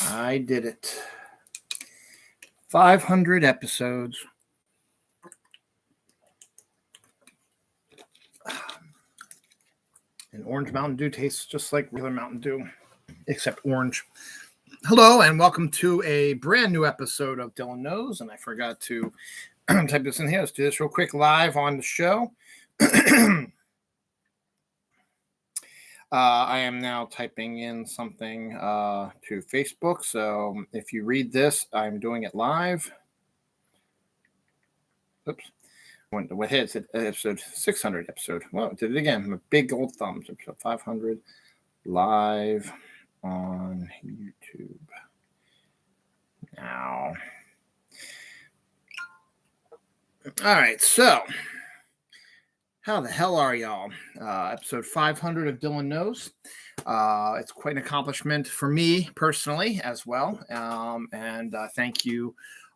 I did it. 500 episodes. And orange Mountain Dew tastes just like regular Mountain Dew, except orange. Hello, and welcome to a brand new episode of Dylan Knows. And I forgot to type this in here. Let's do this real quick live on the show. I am now typing in something to Facebook. So if you read this, I'm doing it live. Oops. What hit it? Episode 600 episode. Well, did it again. A big old thumbs. Episode 500 live on YouTube. Now. All right. So how the hell are y'all? Episode 500 of Dylan Knows. It's quite an accomplishment for me personally as well. And thank you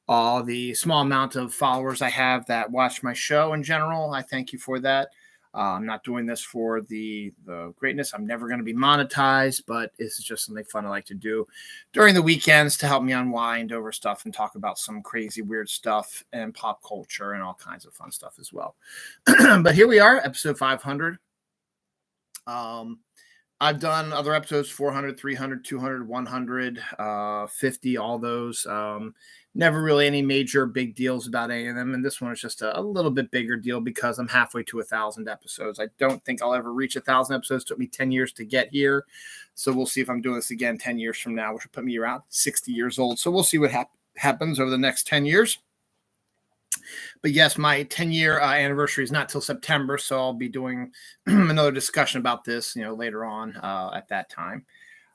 all the small amount of followers I have that watch my show in general. I thank you for that. I'm not doing this for the greatness. I'm never going to be monetized, but it's just something fun I like to do during the weekends to help me unwind over stuff and talk about some crazy, weird stuff and pop culture and all kinds of fun stuff as well. But here we are, episode 500. I've done other episodes, 400, 300, 200, 100, 50, all those. Never really any major big deals about any of them. And this one is just a little bit bigger deal because I'm halfway to 1,000 episodes. I don't think I'll ever reach 1,000 episodes. It took me 10 years to get here. So we'll see if I'm doing this again 10 years from now, which will put me around 60 years old. So we'll see what happens over the next 10 years. But yes, my 10-year anniversary is not till September, so I'll be doing another discussion about this, later on at that time.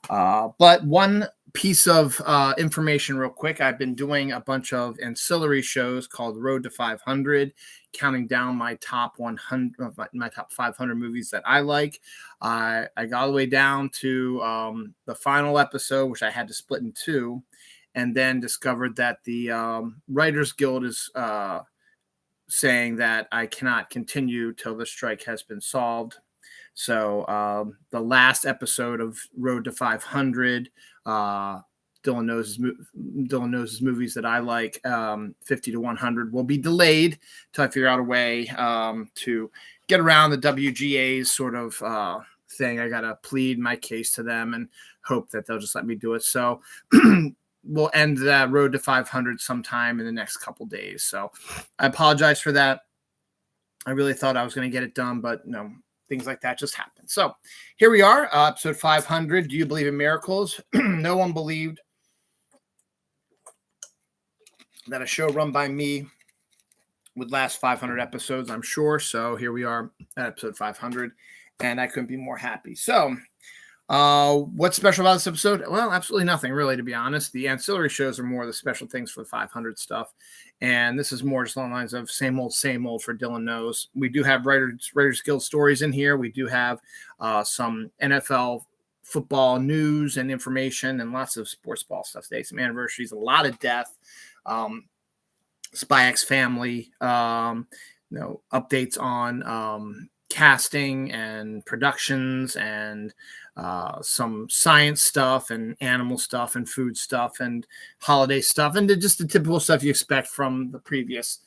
But one piece of information real quick, I've been doing a bunch of ancillary shows called Road to 500, counting down my top 100, my top 500 movies that I like. I got all the way down to the final episode, which I had to split in two, and then discovered that the Writers Guild is saying that I cannot continue till the strike has been solved. So the last episode of Road to 500, Dylan Knows his movies that I like, 50 to 100, will be delayed till I figure out a way to get around the WGA's sort of thing. I got to plead my case to them and hope that they'll just let me do it. So we'll end that Road to 500 sometime in the next couple days. So I apologize for that. I really thought I was going to get it done, but no, things like that just happen. So here we are, episode 500. Do you believe in miracles? No one believed that a show run by me would last 500 episodes, I'm sure. So here we are at episode 500, and I couldn't be more happy. So what's special about this episode? Well, absolutely nothing, really, to be honest. The ancillary shows are more the special things for the 500 stuff. And this is more just along the lines of same old for Dylan Knows. We do have Writers Guild stories in here. We do have some NFL football news and information and lots of sports ball stuff today. Some anniversaries, a lot of death. Spy X Family, updates on casting and productions and some science stuff and animal stuff and food stuff and holiday stuff and just the typical stuff you expect from the previous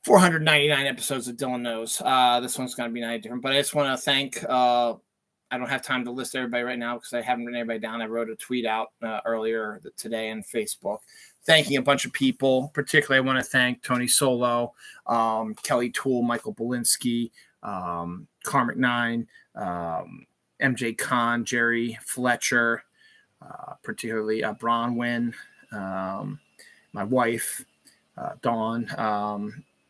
499 episodes of Dylan Knows. This one's going to be 90 different, but I just want to thank, I don't have time to list everybody right now because I haven't written everybody down. I wrote a tweet out earlier today on Facebook thanking a bunch of people. Particularly, I want to thank Tony Solo, Kelly Toole, Michael Belinsky, Carmick 9, MJ Khan, Jerry Fletcher, particularly Bronwyn, my wife, Dawn.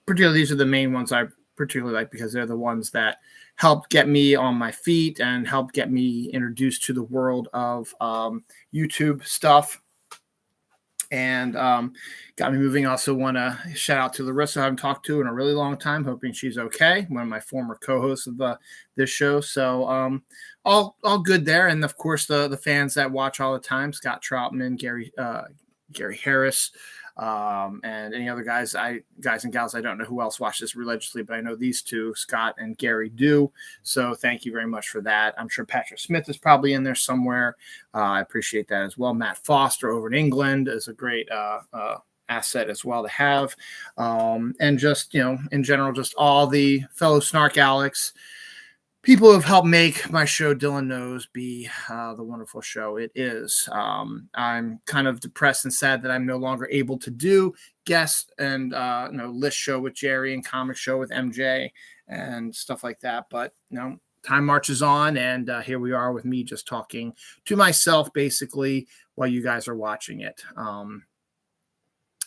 Particularly, these are the main ones I particularly like because they're the ones that helped get me on my feet and helped get me introduced to the world of YouTube stuff. And got me moving. Also want to shout out to Larissa, I haven't talked to in a really long time, hoping she's okay. One of my former co-hosts of this show. So all good there. And of course, the fans that watch all the time, Scott Troutman, Gary Harris, and any other guys and gals. I don't know who else watch this religiously, but I know these two, Scott and Gary, do. So thank you very much for that. I'm sure Patrick Smith is probably in there somewhere. I appreciate that as well. Matt Foster over in England is a great asset as well to have. And just, in general, just all the fellow Snark Alex, people who have helped make my show, Dylan Knows, be the wonderful show it is. I'm kind of depressed and sad that I'm no longer able to do guest and list show with Jerry and comic show with MJ and stuff like that. But time marches on, and here we are with me just talking to myself basically while you guys are watching it.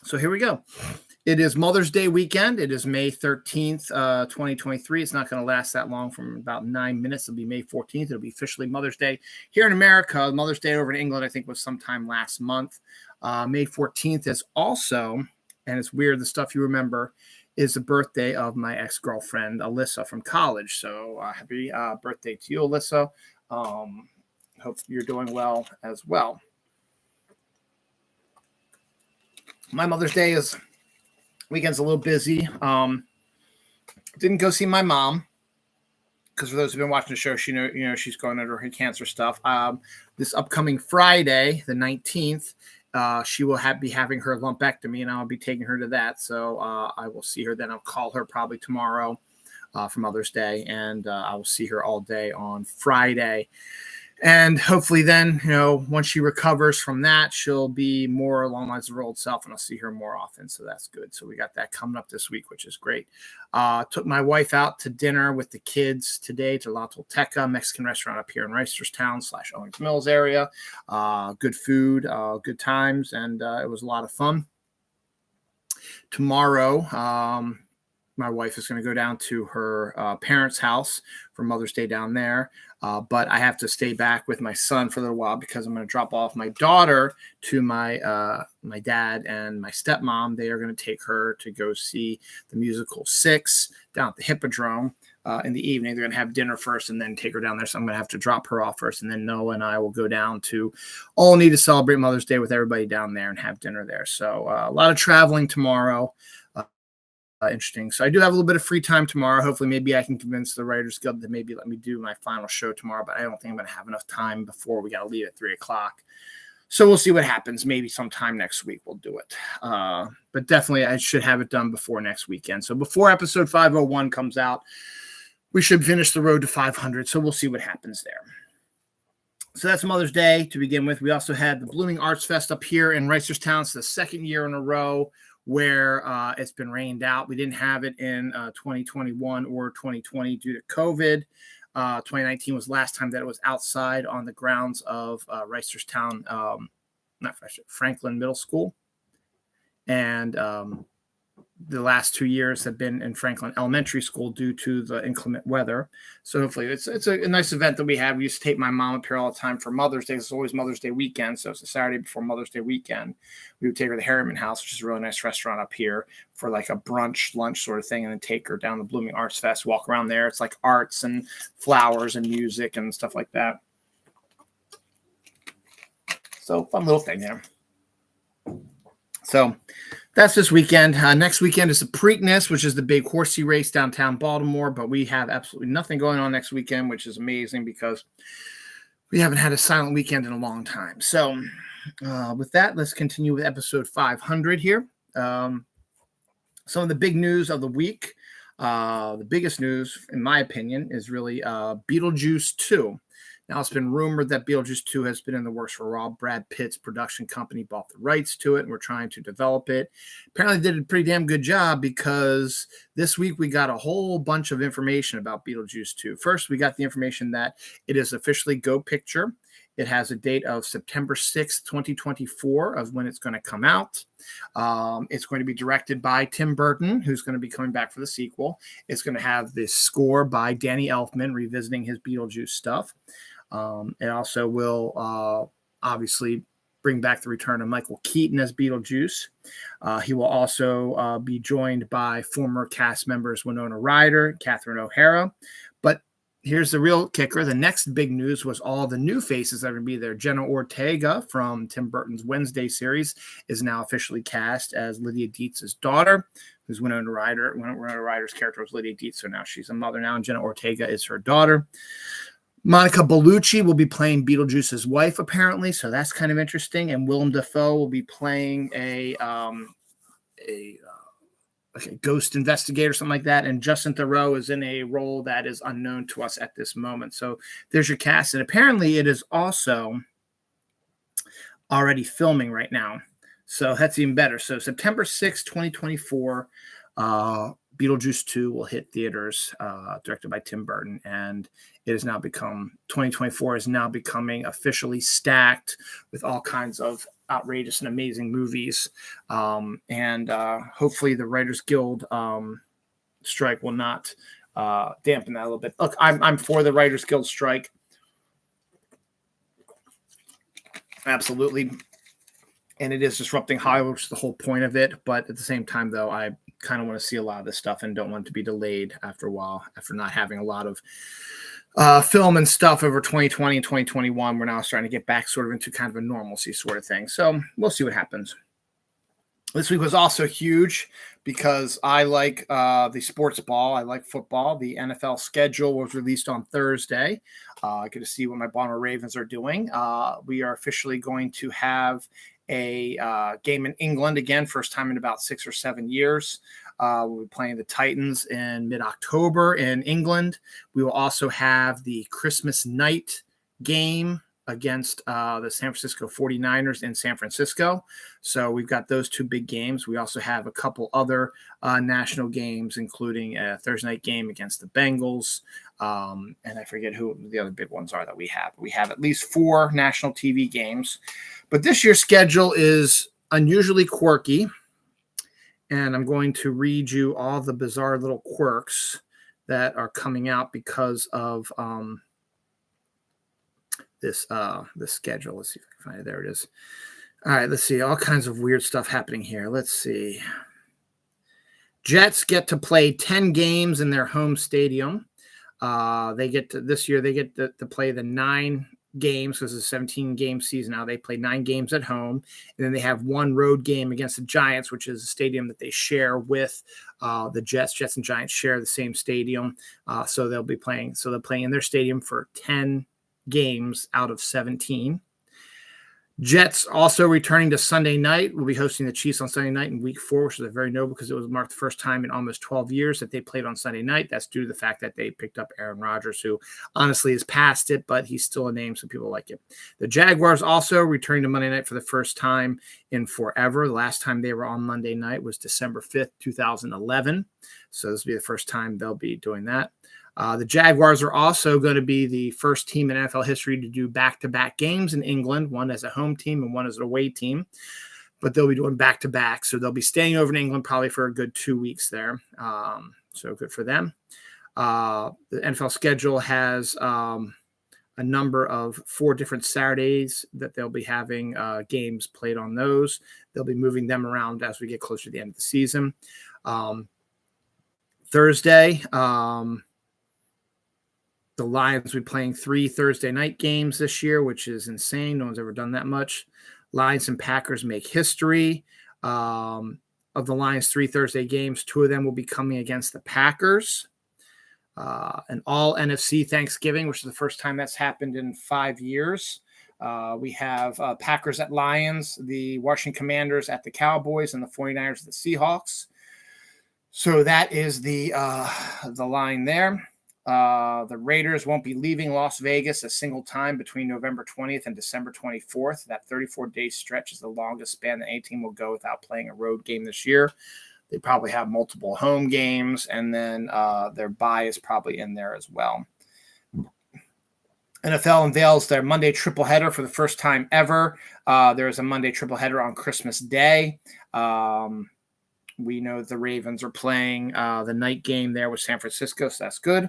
So here we go. It is Mother's Day weekend. It is May 13th, 2023. It's not going to last that long, from about 9 minutes. It'll be May 14th. It'll be officially Mother's Day. Here in America, Mother's Day over in England, I think, was sometime last month. May 14th is also, and it's weird, the stuff you remember, is the birthday of my ex-girlfriend, Alyssa, from college. So happy birthday to you, Alyssa. Hope you're doing well as well. My Mother's Day weekend's a little busy. Didn't go see my mom because for those who've been watching the show, she's going under her cancer stuff. This upcoming Friday, the 19th, she will be having her lumpectomy, and I'll be taking her to that. So I will see her then. I'll call her probably tomorrow for Mother's Day, and I will see her all day on Friday. And hopefully then, once she recovers from that, she'll be more along the lines of her old self, and I'll see her more often. So that's good. So we got that coming up this week, which is great. Took my wife out to dinner with the kids today to La Tolteca, Mexican restaurant up here in Reisterstown / Owings Mills area. Good food, good times, and it was a lot of fun. Tomorrow, my wife is going to go down to her parents' house for Mother's Day down there. But I have to stay back with my son for a little while because I'm going to drop off my daughter to my dad and my stepmom. They are going to take her to go see the musical Six down at the Hippodrome in the evening. They're going to have dinner first and then take her down there. So I'm going to have to drop her off first. And then Noah and I will go down to Olney to celebrate Mother's Day with everybody down there and have dinner there. So a lot of traveling tomorrow. Interesting. So I do have a little bit of free time tomorrow. Hopefully, maybe I can convince the Writers Guild to maybe let me do my final show tomorrow, but I don't think I'm going to have enough time before we got to leave at 3:00. So we'll see what happens. Maybe sometime next week we'll do it. But definitely I should have it done before next weekend. So before episode 501 comes out, we should finish the road to 500. So we'll see what happens there. So that's Mother's Day to begin with. We also had the Blooming Arts Fest up here in Reisterstown. It's the second year in a row where it's been rained out. We didn't have it in 2021 or 2020 due to COVID. 2019 was last time that it was outside on the grounds of Reisterstown, Franklin Middle School. And the last 2 years have been in Franklin Elementary School due to the inclement weather. So hopefully it's a nice event that we have. We used to take my mom up here all the time for Mother's Day. It's always Mother's Day weekend. So it's a Saturday before Mother's Day weekend. We would take her to the Harriman House, which is a really nice restaurant up here, for like a brunch, lunch sort of thing, and then take her down the Blooming Arts Fest, walk around there. It's like arts and flowers and music and stuff like that. So fun little thing there. So that's this weekend. Next weekend is the Preakness, which is the big horsey race downtown Baltimore. But we have absolutely nothing going on next weekend, which is amazing because we haven't had a silent weekend in a long time. So with that, let's continue with episode 500 here. Some of the big news of the week. The biggest news, in my opinion, is really Beetlejuice 2. Now, it's been rumored that Beetlejuice 2 has been in the works for a while. Brad Pitt's production company bought the rights to it, and we're trying to develop it. Apparently, they did a pretty damn good job because this week we got a whole bunch of information about Beetlejuice 2. First, we got the information that it is officially Go Picture. It has a date of September 6th, 2024 of when it's going to come out. It's going to be directed by Tim Burton, who's going to be coming back for the sequel. It's going to have this score by Danny Elfman revisiting his Beetlejuice stuff. It also will obviously bring back the return of Michael Keaton as Beetlejuice. He will also be joined by former cast members Winona Ryder, Catherine O'Hara. But here's the real kicker. The next big news was all the new faces that are going to be there. Jenna Ortega from Tim Burton's Wednesday series is now officially cast as Lydia Dietz's daughter, who's Winona Ryder's character was Lydia Dietz, so now she's a mother now, and Jenna Ortega is her daughter. Monica Bellucci will be playing Beetlejuice's wife, apparently, so that's kind of interesting. And Willem Dafoe will be playing a ghost investigator, something like that. And Justin Theroux is in a role that is unknown to us at this moment. So there's your cast. And apparently it is also already filming right now. So that's even better. So September 6, 2024, Beetlejuice 2 will hit theaters, directed by Tim Burton, and it has now become 2024 is now becoming officially stacked with all kinds of outrageous and amazing movies. And hopefully the Writers Guild strike will not dampen that a little bit. Look, I'm for the Writers Guild strike. Absolutely. And it is disrupting Hollywood, which is the whole point of it. But at the same time, though, I kind of want to see a lot of this stuff and don't want it to be delayed after a while, after not having a lot of film and stuff over 2020 and 2021. We're now starting to get back sort of into kind of a normalcy sort of thing. So we'll see what happens. This week was also huge because I like the sports ball. I like football. The NFL schedule was released on Thursday. I get to see what my Baltimore Ravens are doing. We are officially going to have a game in England again, first time in about 6 or 7 years. We'll be playing the Titans in mid-October in England. We will also have the Christmas night game against the San Francisco 49ers in San Francisco. So we've got those two big games. We also have a couple other national games, including a Thursday night game against the Bengals. And I forget who the other big ones are that we have. We have at least 4 national TV games. But this year's schedule is unusually quirky. And I'm going to read you all the bizarre little quirks that are coming out because of this schedule. Let's see if I can find it. There it is. All right, let's see. All kinds of weird stuff happening here. Let's see. Jets get to play 10 games in their home stadium. This year they get to play the 9 games because it's a 17-game season now. They play 9 games at home, and then they have 1 road game against the Giants, which is a stadium that they share with the Jets. Jets and Giants share the same stadium, so they'll be playing. So they're playing in their stadium for 10 games out of 17. Jets also returning to Sunday night. We'll be hosting the Chiefs on Sunday night in week 4, which is very notable because it was marked the first time in almost 12 years that they played on Sunday night. That's due to the fact that they picked up Aaron Rodgers, who honestly is past it, but he's still a name, so people like it. The Jaguars also returning to Monday night for the first time in forever. The last time they were on Monday night was December 5th, 2011. So this will be the first time they'll be doing that. The Jaguars are also going to be the first team in NFL history to do back-to-back games in England, one as a home team and one as an away team. But they'll be doing back-to-back, so they'll be staying over in England probably for a good 2 weeks there. So good for them. The NFL schedule has a number of 4 different Saturdays that they'll be having games played on those. They'll be moving them around as we get closer to the end of the season. Thursday, the Lions will be playing 3 Thursday night games this year, which is insane. No one's ever done that much. Lions and Packers make history. Of the Lions' 3 Thursday games, 2 of them will be coming against the Packers. An all NFC Thanksgiving, which is the first time that's happened in 5 years. We have Packers at Lions, the Washington Commanders at the Cowboys, and the 49ers at the Seahawks. So that is the line there. The Raiders won't be leaving Las Vegas a single time between November 20th and December 24th. That 34-day stretch is the longest span that any team will go without playing a road game this year. They probably have multiple home games, and then their bye is probably in there as well. NFL unveils their Monday triple header for the first time ever. There is a Monday triple header on Christmas Day. We know the Ravens are playing the night game there with San Francisco, so that's good.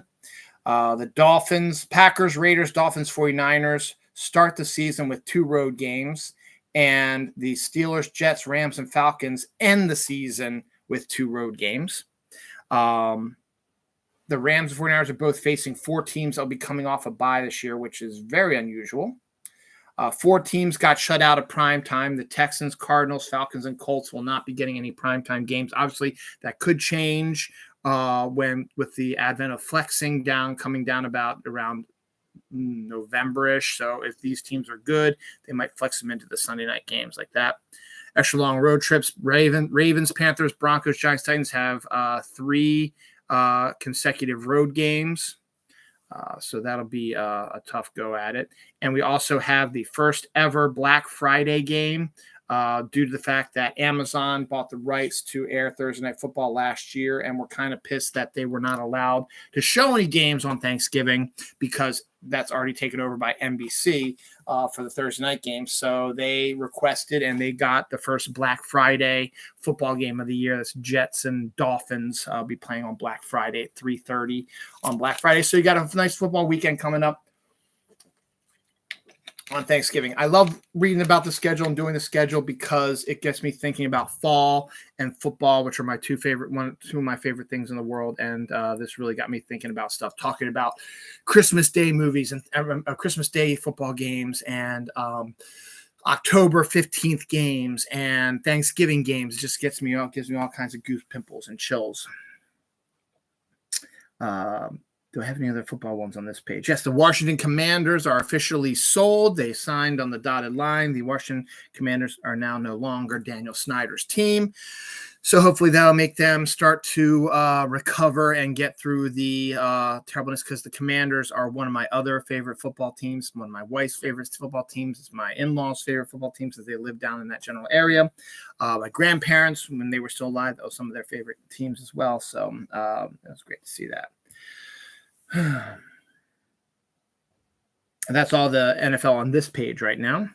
The Dolphins, Packers, Raiders, Dolphins, 49ers start the season with 2 road games, and the Steelers, Jets, Rams, and Falcons end the season with 2 road games. The Rams and 49ers are both facing 4 teams that'll be coming off a bye this year, which is very unusual. 4 teams got shut out of prime time. The Texans, Cardinals, Falcons, and Colts will not be getting any primetime games. Obviously, that could change when with the advent of flexing coming down about around November-ish. So if these teams are good, they might flex them into the Sunday night games like that. Extra long road trips. Ravens, Panthers, Broncos, Giants, Titans have 3 consecutive road games. So that'll be a tough go at it. And we also have the first ever Black Friday game due to the fact that Amazon bought the rights to air Thursday Night Football last year, and we're kind of pissed that they were not allowed to show any games on Thanksgiving because that's already taken over by NBC for the Thursday night game. So they requested and they got the first Black Friday football game of the year. That's Jets and Dolphins. Be playing on Black Friday at 3:30 on Black Friday. So you got a nice football weekend coming up on Thanksgiving. I love reading about the schedule and doing the schedule because it gets me thinking about fall and football, which are two of my favorite things in the world. And this really got me thinking about stuff, talking about Christmas Day movies and Christmas Day football games and October 15th games and Thanksgiving games. It just gives me all kinds of goose pimples and chills. Do I have any other football ones on this page? Yes, the Washington Commanders are officially sold. They signed on the dotted line. The Washington Commanders are now no longer Daniel Snyder's team. So hopefully that'll make them start to recover and get through the terribleness, because the Commanders are one of my other favorite football teams. One of my wife's favorite football teams. It's my in-laws' favorite football teams as they live down in that general area. My grandparents, when they were still alive, that was some of their favorite teams as well. So it was great to see that. And that's all the NFL on this page right now.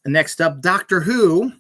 And next up, Doctor Who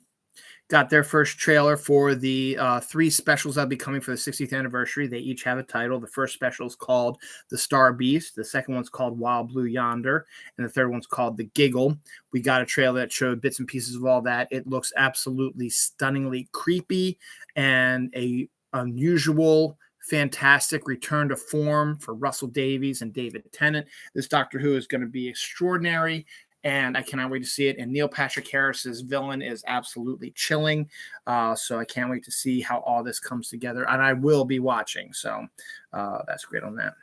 got their first trailer for the 3 specials that'll be coming for the 60th anniversary. They each have a title. The first special is called The Star Beast. The second one's called Wild Blue Yonder. And the third one's called The Giggle. We got a trailer that showed bits and pieces of all that. It looks absolutely stunningly creepy and a unusual, fantastic return to form for Russell Davies and David Tennant. This Doctor Who is going to be extraordinary, and I cannot wait to see it. And Neil Patrick Harris's villain is absolutely chilling, so I can't wait to see how all this comes together, and I will be watching, so that's great on that.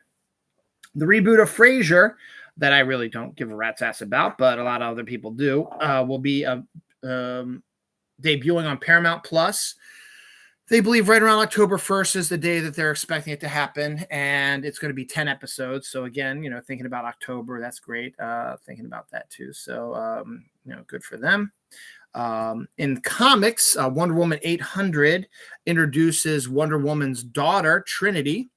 The reboot of Frasier, that I really don't give a rat's ass about, but a lot of other people do, will be debuting on Paramount Plus. They believe right around October 1st is the day that they're expecting it to happen, and it's going to be 10 episodes. So again, thinking about October, that's great. Thinking about that too. So, good for them. In comics, Wonder Woman 800 introduces Wonder Woman's daughter, Trinity.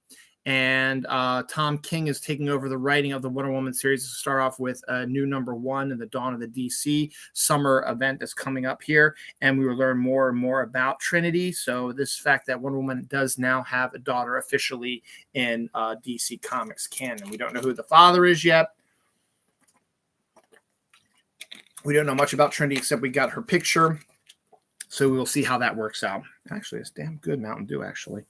And Tom King is taking over the writing of the Wonder Woman series to start off with a new #1 in the Dawn of the DC summer event that's coming up here. And we will learn more and more about Trinity. So this fact that Wonder Woman does now have a daughter officially in DC Comics canon. We don't know who the father is yet. We don't know much about Trinity except we got her picture. So we will see how that works out. Actually, it's damn good Mountain Dew, actually.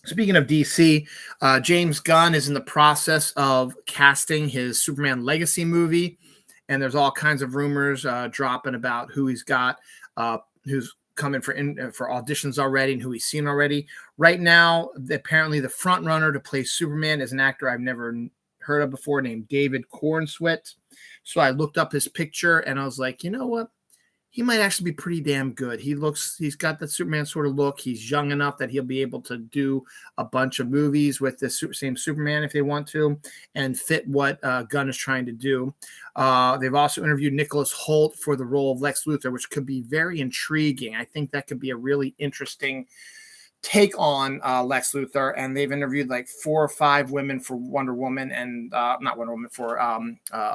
Speaking of DC, James Gunn is in the process of casting his Superman Legacy movie, and there's all kinds of rumors dropping about who he's got, who's coming for auditions already, and who he's seen already. Right now, apparently the front runner to play Superman is an actor I've never heard of before named David Corenswet. So I looked up his picture, and I was like, you know what? He might actually be pretty damn good. He's got that Superman sort of look. He's young enough that he'll be able to do a bunch of movies with the same Superman if they want to, and fit what Gunn is trying to do. They've also interviewed Nicholas Hoult for the role of Lex Luthor, which could be very intriguing. I think that could be a really interesting take on Lex Luthor, and they've interviewed like 4 or 5 women for Wonder Woman, and not Wonder Woman, for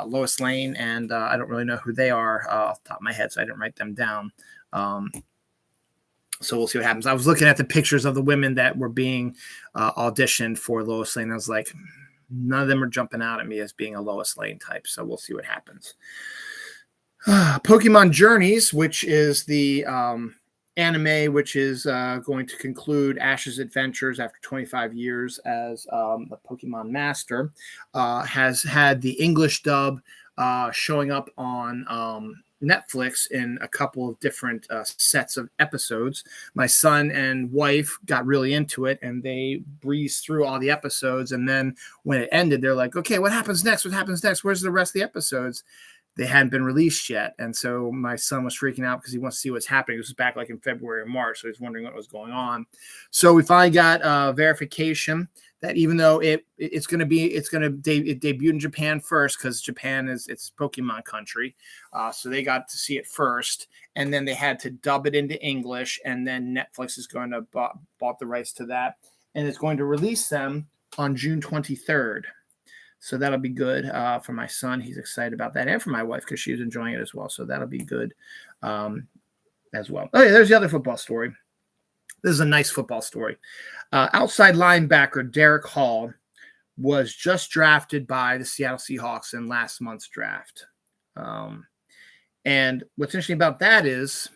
Lois Lane, and I don't really know who they are off the top of my head, so I didn't write them down. So we'll see what happens. I was looking at the pictures of the women that were being auditioned for Lois Lane. I was like, none of them are jumping out at me as being a Lois Lane type, so we'll see what happens. Pokemon Journeys, which is the anime, which is going to conclude Ash's adventures after 25 years as a Pokemon master, has had the English dub showing up on Netflix in a couple of different sets of episodes. My son and wife got really into it, and they breezed through all the episodes. And then when it ended, they're like, okay, what happens next? What happens next? Where's the rest of the episodes? They hadn't been released yet. And so my son was freaking out because he wants to see what's happening. This was back like in February or March. So he's wondering what was going on. So we finally got verification that even though it debut in Japan first, because Japan it's Pokemon country. So they got to see it first. And then they had to dub it into English. And then Netflix is going to bought the rights to that. And it's going to release them on June 23rd. So that'll be good for my son. He's excited about that. And for my wife, because she was enjoying it as well. So that'll be good as well. Oh, yeah, there's the other football story. This is a nice football story. Outside linebacker Derek Hall was just drafted by the Seattle Seahawks in last month's draft. And what's interesting about that is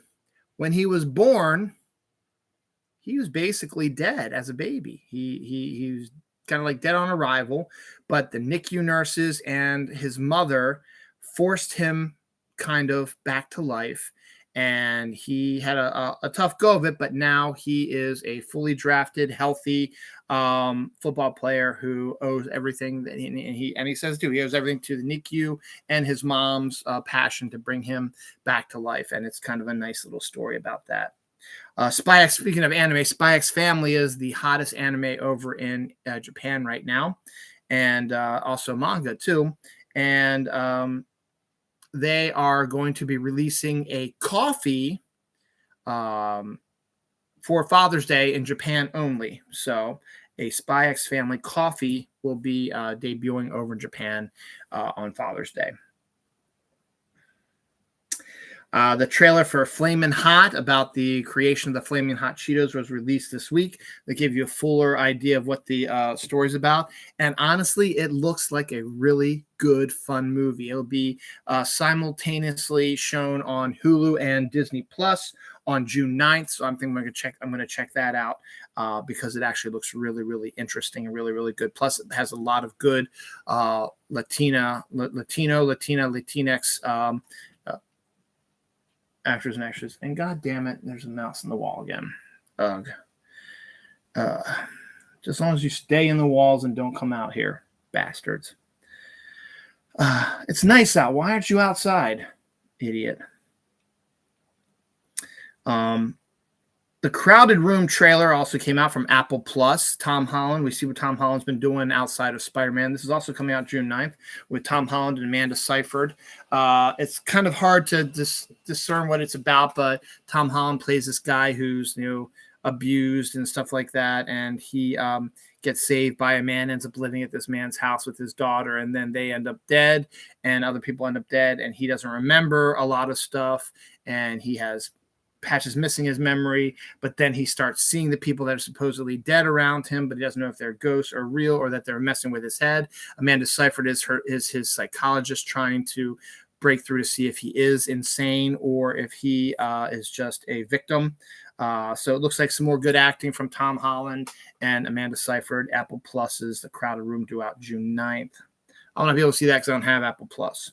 when he was born, he was basically dead as a baby. He was kind of like dead on arrival, but the NICU nurses and his mother forced him kind of back to life, and he had a tough go of it, but now he is a fully drafted, healthy football player who owes everything that he says too. He owes everything to the NICU and his mom's passion to bring him back to life, and it's kind of a nice little story about that. Spy X, speaking of anime, Spy X Family is the hottest anime over in Japan right now, and also manga too. And they are going to be releasing a coffee for Father's Day in Japan only. So a Spy X Family coffee will be debuting over in Japan on Father's Day. The trailer for Flamin' Hot about the creation of the Flamin' Hot Cheetos was released this week. They gave you a fuller idea of what the story's about. And honestly, it looks like a really good, fun movie. It'll be simultaneously shown on Hulu and Disney Plus on June 9th. So I'm going to check that out because it actually looks really, really interesting and really, really good. Plus, it has a lot of good Latinx actors and actresses. And god damn it, there's a mouse in the wall again. Ugh. Just as long as you stay in the walls and don't come out here, bastards. It's nice out. Why aren't you outside, idiot? The Crowded Room trailer also came out from Apple Plus. Tom Holland. We see what Tom Holland's been doing outside of Spider-Man. This is also coming out June 9th with Tom Holland and Amanda Seyfried. It's kind of hard to discern what it's about, but Tom Holland plays this guy who's abused and stuff like that, and he gets saved by a man, ends up living at this man's house with his daughter, and then they end up dead, and other people end up dead, and he doesn't remember a lot of stuff, and he has patches missing his memory, but then he starts seeing the people that are supposedly dead around him, but he doesn't know if they're ghosts or real or that they're messing with his head. Amanda Seyfried is his psychologist trying to break through to see if he is insane or if he is just a victim. So it looks like some more good acting from Tom Holland and Amanda Seyfried. Apple Plus is The Crowded Room due out June 9th. I want to be able to see that because I don't have Apple Plus.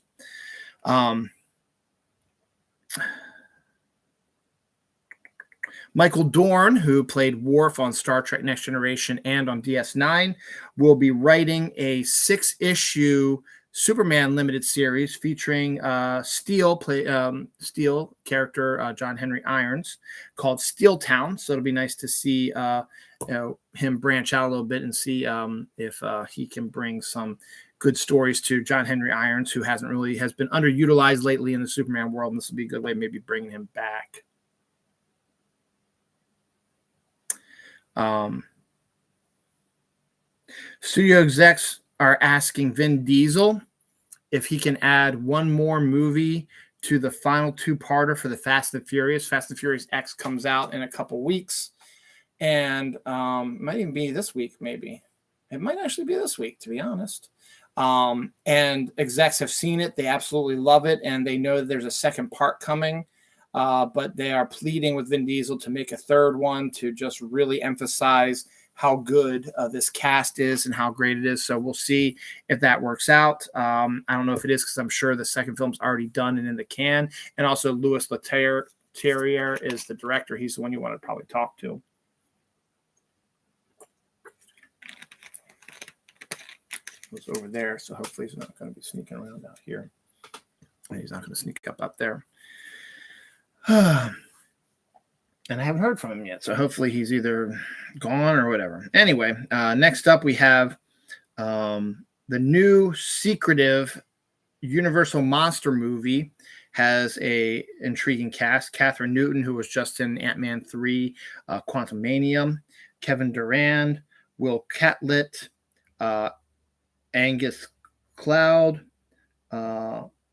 Michael Dorn, who played Worf on Star Trek Next Generation and on DS9, will be writing a 6-issue Superman limited series featuring Steel character John Henry Irons called Steel Town. So it'll be nice to see him branch out a little bit and see if he can bring some good stories to John Henry Irons, who has been underutilized lately in the Superman world. And this will be a good way of maybe bringing him back. Studio execs are asking Vin Diesel if he can add one more movie to the final 2-parter for the Fast and Furious. Fast and Furious X comes out in a couple weeks, and might even be this week. Maybe it might actually be this week, to be honest. And execs have seen it; they absolutely love it, and they know that there's a second part coming. but they are pleading with Vin Diesel to make a third one to just really emphasize how good this cast is and how great it is. So we'll see if that works out. I don't know if it is because I'm sure the second film's already done and in the can. And also Louis Leterrier is the director. He's the one you want to probably talk to. Was over there, so hopefully he's not going to be sneaking around out here. And he's not going to sneak up there. And I haven't heard from him yet, so hopefully he's either gone or whatever. Anyway, next up we have the new secretive Universal Monster movie. Has a intriguing cast. Catherine Newton, who was just in Ant-Man 3, Quantumania, Kevin Durand, Will Catlett, Angus Cloud,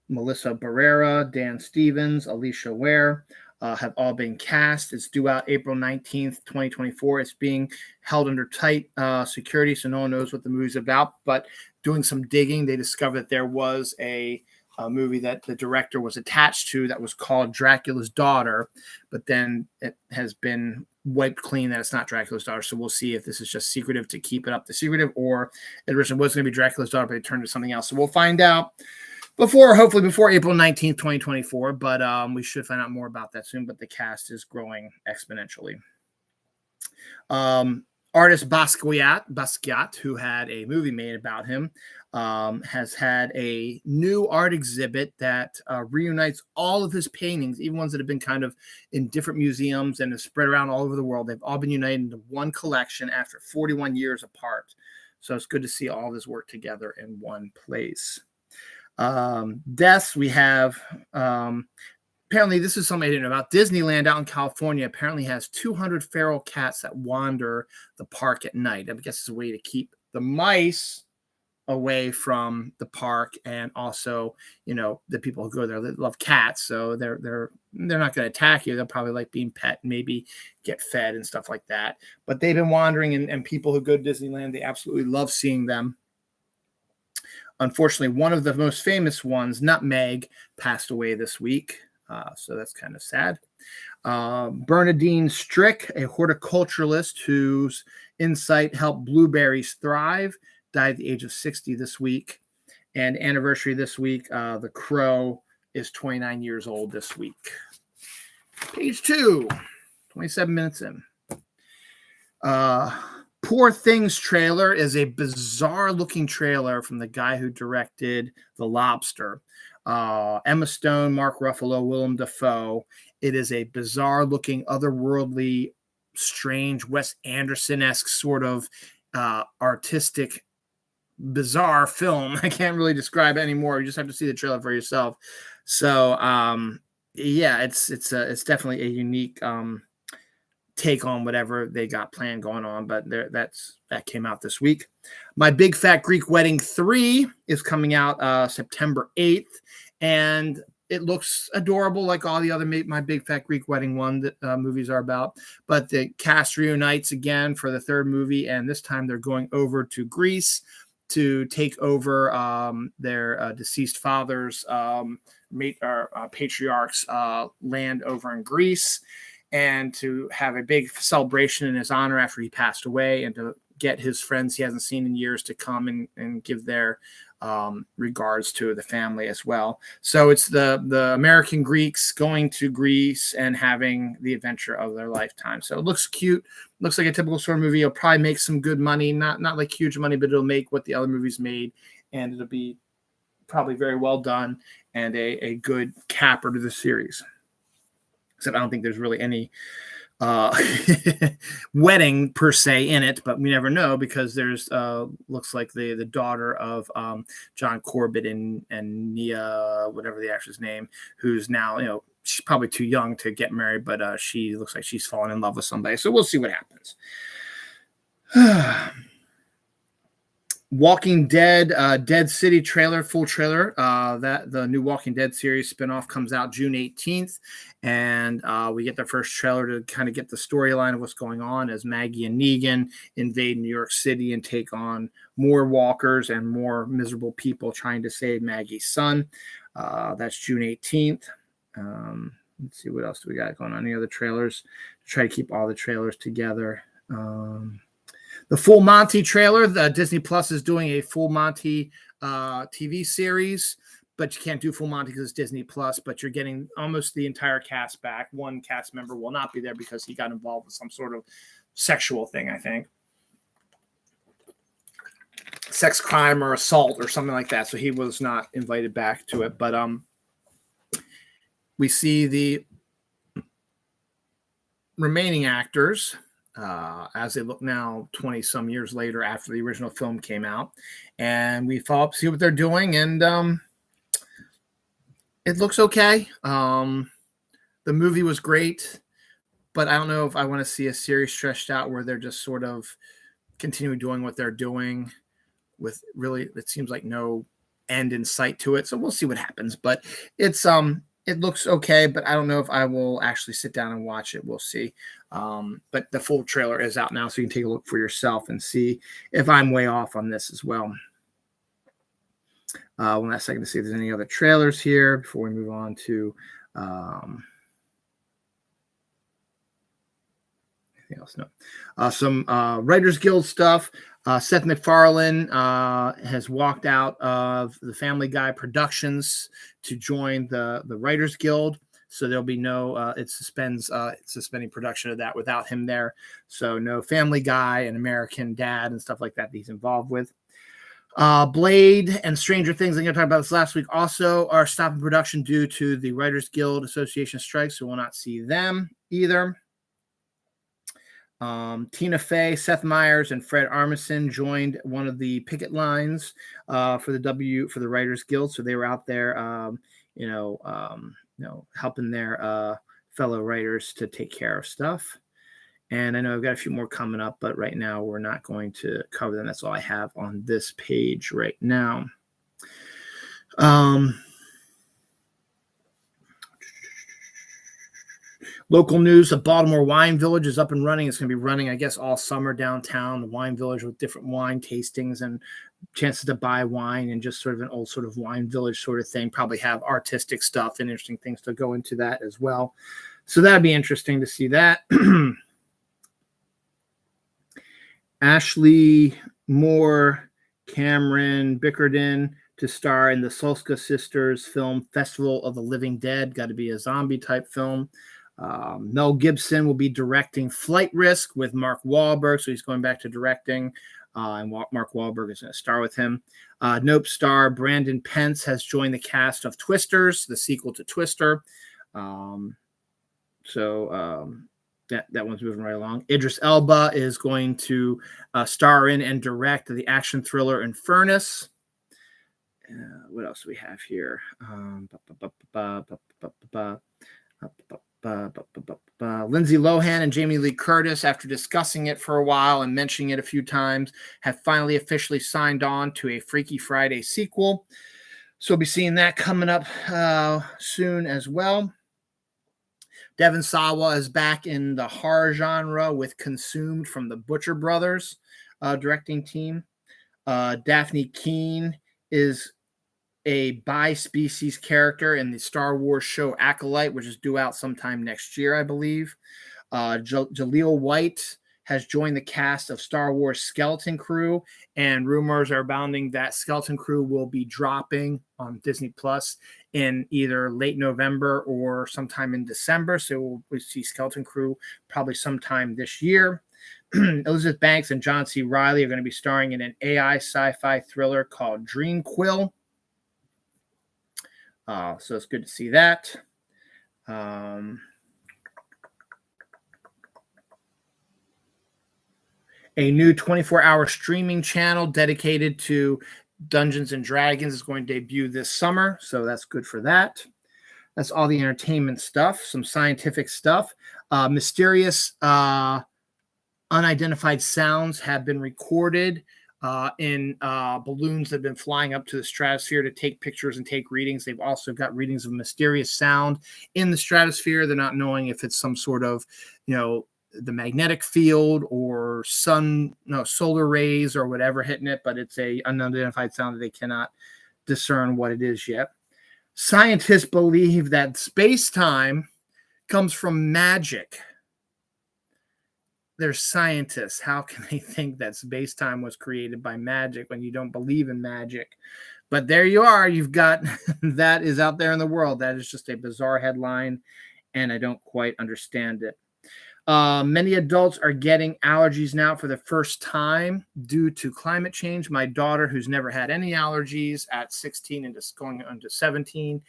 Melissa Barrera, Dan Stevens, Alicia Ware have all been cast. It's due out April 19th, 2024. It's being held under tight security, so no one knows what the movie's about. But doing some digging, they discovered that there was a movie that the director was attached to that was called Dracula's Daughter, but then it has been wiped clean that it's not Dracula's Daughter. So we'll see if this is just secretive to keep it up to secretive, or it originally was going to be Dracula's Daughter, but it turned to something else. So we'll find out hopefully before April 19th, 2024. But we should find out more about that soon. But the cast is growing exponentially. Artist Basquiat, who had a movie made about him, has had a new art exhibit that reunites all of his paintings, even ones that have been kind of in different museums and have spread around all over the world. They've all been united into one collection after 41 years apart. So it's good to see all this work together in one place. Deaths, we have... apparently, this is something I didn't know about. Disneyland out in California apparently has 200 feral cats that wander the park at night. I guess it's a way to keep the mice away from the park, and also, the people who go there, they love cats, so they're not going to attack you. They'll probably like being pet, and maybe get fed and stuff like that. But they've been wandering, and people who go to Disneyland, they absolutely love seeing them. Unfortunately, one of the most famous ones, Nutmeg, passed away this week. So that's kind of sad. Bernadine Strick, a horticulturalist whose insight helped blueberries thrive, died at the age of 60 this week. And anniversary this week, The Crow is 29 years old this week. Page 2, 27 minutes in. Poor Things trailer is a bizarre-looking trailer from the guy who directed The Lobster. Emma Stone, Mark Ruffalo, Willem Dafoe. It is a bizarre-looking, otherworldly, strange, Wes Anderson-esque sort of artistic, bizarre film. I can't really describe it anymore. You just have to see the trailer for yourself. So, yeah, it's definitely a unique take on whatever they got planned going on, but that came out this week. My Big Fat Greek Wedding 3 is coming out September 8th, and it looks adorable like all the other My Big Fat Greek Wedding movies are about, but the cast reunites again for the third movie, and this time they're going over to Greece to take over their deceased father's patriarch's land over in Greece, and to have a big celebration in his honor after he passed away, and to get his friends he hasn't seen in years to come and give their regards to the family as well. So it's the American Greeks going to Greece and having the adventure of their lifetime. So it looks cute. Looks like a typical sort of movie. It'll probably make some good money, not like huge money, but it'll make what the other movies made, and it'll be probably very well done and a good capper to the series. Except I don't think there's really any wedding per se in it, but we never know, because there's looks like the daughter of John Corbett and Nia, whatever the actress name, who's now, she's probably too young to get married, but she looks like she's fallen in love with somebody. So we'll see what happens. Walking Dead, Dead City trailer, full trailer. That the new Walking Dead series spinoff comes out June 18th, and we get the first trailer to kind of get the storyline of what's going on as Maggie and Negan invade New York City and take on more walkers and more miserable people trying to save Maggie's son. That's June 18th. Let's see what else do we got going on. Any other trailers? Try to keep all the trailers together. The Full Monty trailer. The Disney Plus is doing a Full Monty TV series, but you can't do Full Monty because it's Disney Plus. But you're getting almost the entire cast back. One cast member will not be there because he got involved with some sort of sexual thing, I think. Sex crime or assault or something like that. So he was not invited back to it. But we see the remaining actors as they look now 20 some years later after the original film came out, and we follow up, see what they're doing, and it looks okay. The movie was great, but I don't know if I want to see a series stretched out where they're just sort of continuing doing what they're doing with really, it seems like no end in sight to it. So we'll see what happens, but it's it looks okay, but I don't know if I will actually sit down and watch it. We'll see. But the full trailer is out now, so you can take a look for yourself and see if I'm way off on this as well. One last second to see if there's any other trailers here before we move on to anything else. No. Some Writers Guild stuff. Seth MacFarlane has walked out of the Family Guy Productions to join the Writers Guild. So there'll be no, it's suspending production of that without him there. So no Family Guy and American Dad and stuff like that he's involved with. Blade and Stranger Things, I'm going to talk about this last week, also are stopping production due to the Writers Guild Association strike. So we'll not see them either. Tina Fey, Seth Meyers, and Fred Armisen joined one of the picket lines for the Writers Guild. So they were out there, helping their fellow writers to take care of stuff. And I know I've got a few more coming up, but right now we're not going to cover them. That's all I have on this page right now. Local news, the Baltimore Wine Village is up and running. It's going to be running, I guess, all summer downtown, the Wine Village, with different wine tastings and chances to buy wine, and just sort of an old sort of wine village sort of thing. Probably have artistic stuff and interesting things to go into that as well. So that'd be interesting to see that. Ashley Moore, Cameron Bickerton to star in the Solska Sisters film Festival of the Living Dead. Got to be a zombie type film. Mel Gibson will be directing Flight Risk with Mark Wahlberg, so he's going back to directing, and Mark Wahlberg is going to star with him. Nope star Brandon Pence has joined the cast of Twisters, the sequel to Twister. That one's moving right along. Idris Elba is going to star in and direct the action thriller Infernus. What else do we have here? Lindsay Lohan and Jamie Lee Curtis, after discussing it for a while and mentioning it a few times, have finally officially signed on to a Freaky Friday sequel. So we'll be seeing that coming up soon as well. Devon Sawa is back in the horror genre with Consumed from the Butcher Brothers directing team. Daphne Keane is a bi-species character in the Star Wars show Acolyte, which is due out sometime next year, I believe. Jaleel White has joined the cast of Star Wars Skeleton Crew, and rumors are abounding that Skeleton Crew will be dropping on Disney Plus in either late November or sometime in December. So we'll see Skeleton Crew probably sometime this year. Elizabeth Banks and John C. Reilly are going to be starring in an AI sci-fi thriller called Dreamquill. So it's good to see that. A new 24-hour streaming channel dedicated to Dungeons and Dragons is going to debut this summer, so that's good for that. That's all the entertainment stuff. Some scientific stuff. Mysterious unidentified sounds have been recorded in balloons that have been flying up to the stratosphere to take pictures and take readings. They've also got readings of mysterious sound in the stratosphere. They're not knowing if it's some sort of, the magnetic field or solar rays or whatever hitting it, but it's a unidentified sound that they cannot discern what it is yet. Scientists believe that space-time comes from magic. They're scientists. How can they think that space-time was created by magic when you don't believe in magic? But there you are. You've got that is out there in the world. That is just a bizarre headline, and I don't quite understand it. Many adults are getting allergies now for the first time due to climate change. My daughter, who's never had any allergies at 16 and just going on to 17,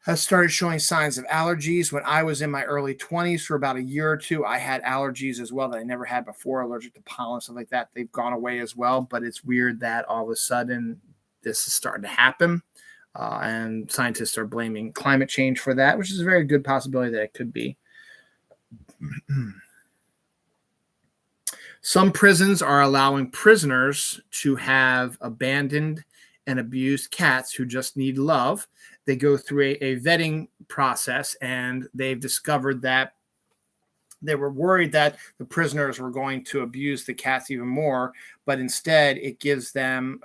has started showing signs of allergies. When I was in my early 20s for about a year or two, I had allergies as well that I never had before, allergic to pollen, stuff like that. They've gone away as well, but it's weird that all of a sudden this is starting to happen. And scientists are blaming climate change for that, which is a very good possibility that it could be. Some prisons are allowing prisoners to have abandoned and abused cats who just need love. They go through a vetting process, and they've discovered that they were worried that the prisoners were going to abuse the cats even more, but instead it gives them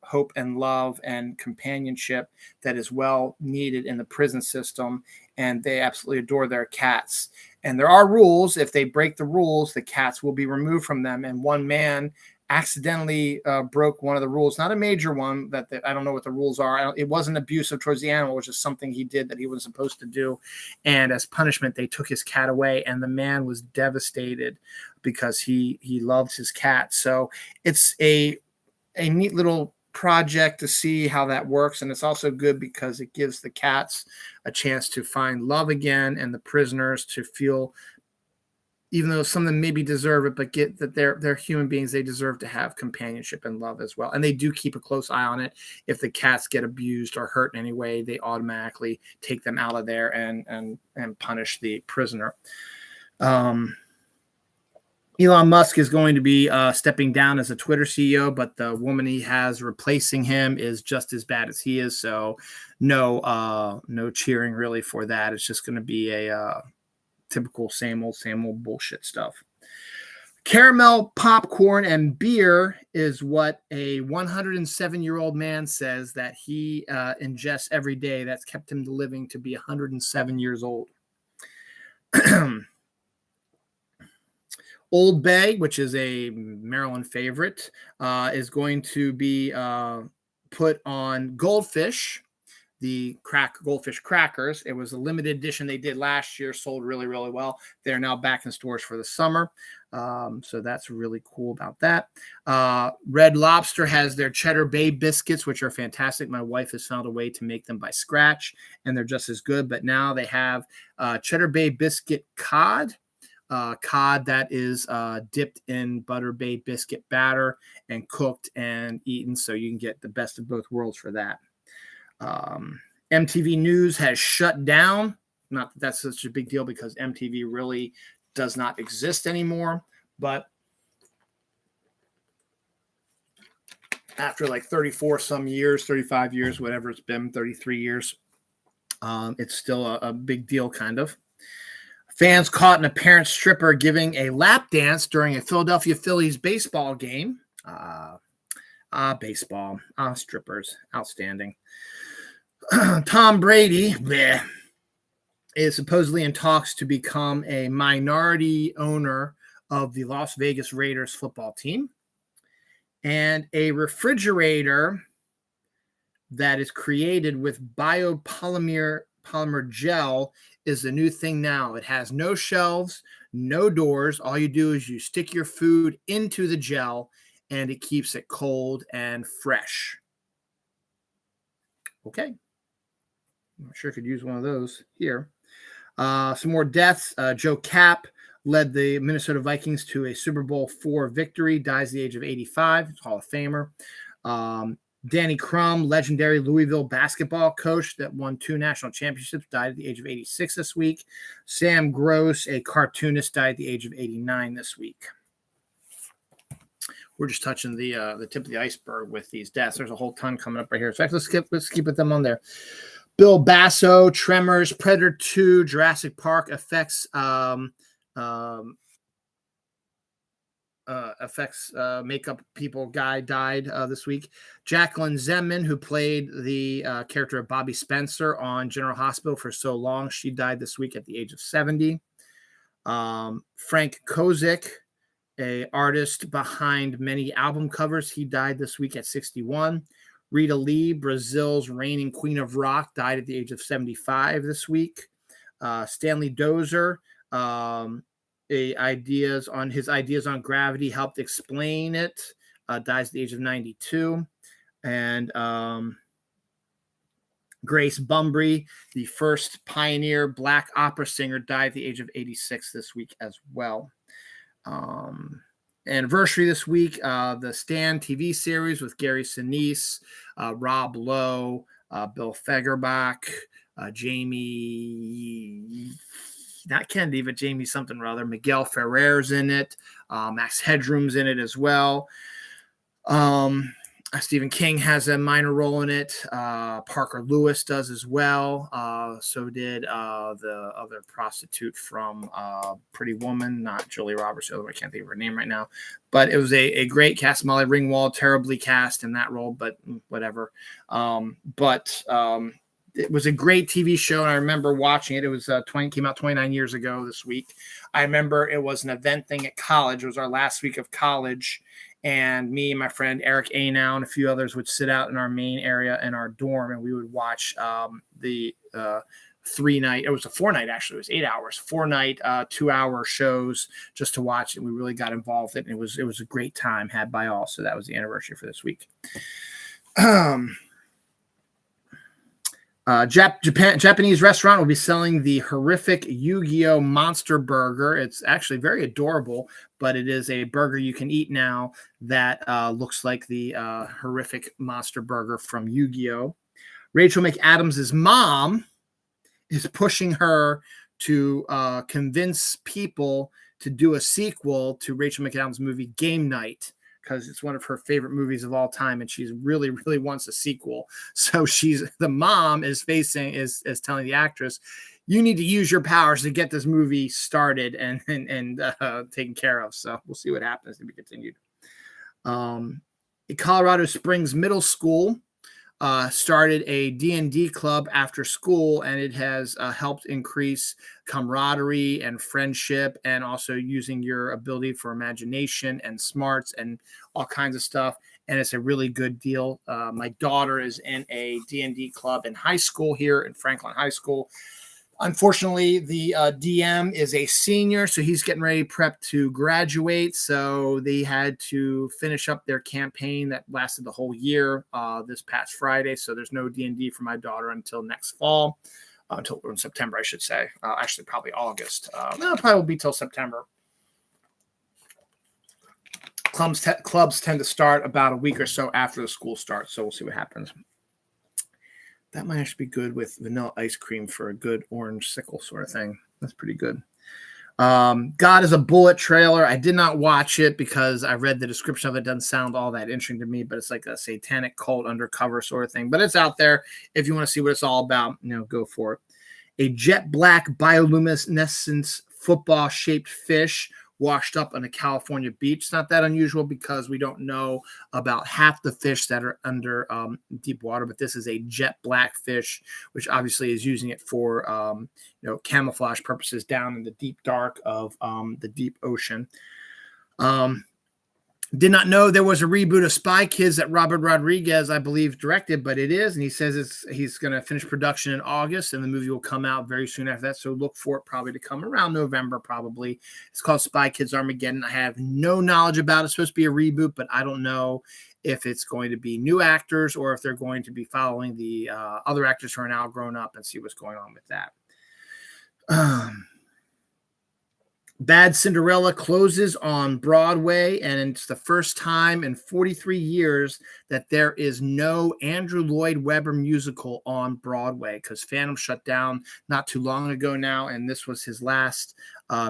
hope and love and companionship that is well needed in the prison system, and they absolutely adore their cats. And there are rules. If they break the rules, the cats will be removed from them. And one man accidentally broke one of the rules, not a major one that I don't know what the rules are. It wasn't abusive towards the animal, which is something he did that he wasn't supposed to do. And as punishment, they took his cat away, and the man was devastated because he loved his cat. So it's a neat little project to see how that works. And it's also good because it gives the cats a chance to find love again, and the prisoners to feel, even though some of them maybe deserve it, but get that they're human beings, they deserve to have companionship and love as well. And they do keep a close eye on it. If the cats get abused or hurt in any way, they automatically take them out of there and punish the prisoner. Elon Musk is going to be stepping down as a Twitter CEO, but the woman he has replacing him is just as bad as he is. So no cheering really for that. It's just going to be a typical same old bullshit stuff. Caramel popcorn and beer is what a 107-year-old man says that he ingests every day. That's kept him living to be 107 years old. Old Bay, which is a Maryland favorite, is going to be put on Goldfish, the Goldfish crackers. It was a limited edition they did last year, sold really, really well. They're now back in stores for the summer. So that's really cool about that. Red Lobster has their Cheddar Bay biscuits, which are fantastic. My wife has found a way to make them by scratch, and they're just as good. But now they have Cheddar Bay biscuit cod. Cod that is dipped in Butter Bay biscuit batter and cooked and eaten, so you can get the best of both worlds for that. MTV News has shut down. Not that that's such a big deal because MTV really does not exist anymore, but after like 34 some years, 35 years, whatever it's been, 33 years, it's still a big deal kind of. Fans caught an apparent stripper giving a lap dance during a Philadelphia Phillies baseball game. Baseball. Strippers. Outstanding. Tom Brady is supposedly in talks to become a minority owner of the Las Vegas Raiders football team. And a refrigerator that is created with biopolymer gel is the new thing now. It has no shelves, no doors. All you do is you stick your food into the gel, and it keeps it cold and fresh. Okay. I'm sure I could use one of those here. Some more deaths. Joe Kapp led the Minnesota Vikings to a Super Bowl IV victory, dies at the age of 85. Hall of Famer. Danny Crum, legendary Louisville basketball coach that won 2 national championships, died at the age of 86 this week. Sam Gross, a cartoonist, died at the age of 89 this week. We're just touching the tip of the iceberg with these deaths. There's a whole ton coming up right here. So let's keep with them on there. Bill Basso, Tremors, Predator 2, Jurassic Park effects effects makeup people guy died this week. Jacqueline Zeman, who played the character of Bobby Spencer on General Hospital for so long, she died this week at the age of 70. Frank Kozik, a artist behind many album covers, he died this week at 61. Rita Lee, Brazil's reigning queen of rock, died at the age of 75 this week. Stanley Dozer, his ideas on gravity helped explain it, dies at the age of 92. And Grace Bumbry, the first pioneer Black opera singer, died at the age of 86 this week as well. Anniversary this week, the Stan TV series with Gary Sinise, Rob Lowe, Bill Fagerbach, Jamie, not Kennedy, but Jamie something or other. Miguel Ferrer's in it. Max Headroom's in it as well. Stephen King has a minor role in it. Parker Lewis does as well. So did the other prostitute from Pretty Woman, not Julia Roberts. I can't think of her name right now. But it was a great cast. Molly Ringwald, terribly cast in that role, but whatever. It was a great TV show, and I remember watching it. It was came out 29 years ago this week. I remember it was an event thing at college. It was our last week of college. And me and my friend Eric Anow and a few others would sit out in our main area in our dorm, and we would watch the 3-night. It was a 4-night, actually. It was 8 hours, 4-night, 2-hour shows just to watch it. We really got involved in it. It was a great time had by all. So that was the anniversary for this week. Japanese restaurant will be selling the horrific Yu-Gi-Oh! Monster Burger. It's actually very adorable, but it is a burger you can eat now that looks like the horrific Monster Burger from Yu-Gi-Oh! Rachel McAdams' mom is pushing her to convince people to do a sequel to Rachel McAdams' movie Game Night, because it's one of her favorite movies of all time, and she really, really wants a sequel. So the mom is telling the actress, you need to use your powers to get this movie started and taken care of. So we'll see what happens to be continued. Colorado Springs Middle School started a D&D club after school, and it has helped increase camaraderie and friendship, and also using your ability for imagination and smarts and all kinds of stuff. And it's a really good deal. My daughter is in a D&D club in high school here in Franklin High School. Unfortunately, the DM is a senior, so he's getting ready prep to graduate. So they had to finish up their campaign that lasted the whole year this past Friday. So there's no D&D for my daughter until next fall, until in September, I should say. Actually, probably August. No, it probably will be till September. Clubs tend to start about a week or so after the school starts, so we'll see what happens. That might actually be good with vanilla ice cream for a good orange sickle sort of thing. That's pretty good. God is a Bullet trailer. I did not watch it because I read the description of it. It doesn't sound all that interesting to me, but it's like a satanic cult undercover sort of thing. But it's out there. If you want to see what it's all about, go for it. A jet black bioluminescence football-shaped fish washed up on a California beach. It's not that unusual because we don't know about half the fish that are under deep water, but this is a jet black fish, which obviously is using it for camouflage purposes down in the deep dark of the deep ocean. Did not know there was a reboot of Spy Kids that Robert Rodriguez, I believe, directed, but it is. And he says he's going to finish production in August, and the movie will come out very soon after that. So look for it probably to come around November, probably. It's called Spy Kids Armageddon. I have no knowledge about it. It's supposed to be a reboot, but I don't know if it's going to be new actors or if they're going to be following the other actors who are now grown up and see what's going on with that. Bad Cinderella closes on Broadway, and it's the first time in 43 years that there is no Andrew Lloyd Webber musical on Broadway, because Phantom shut down not too long ago now, and this was his last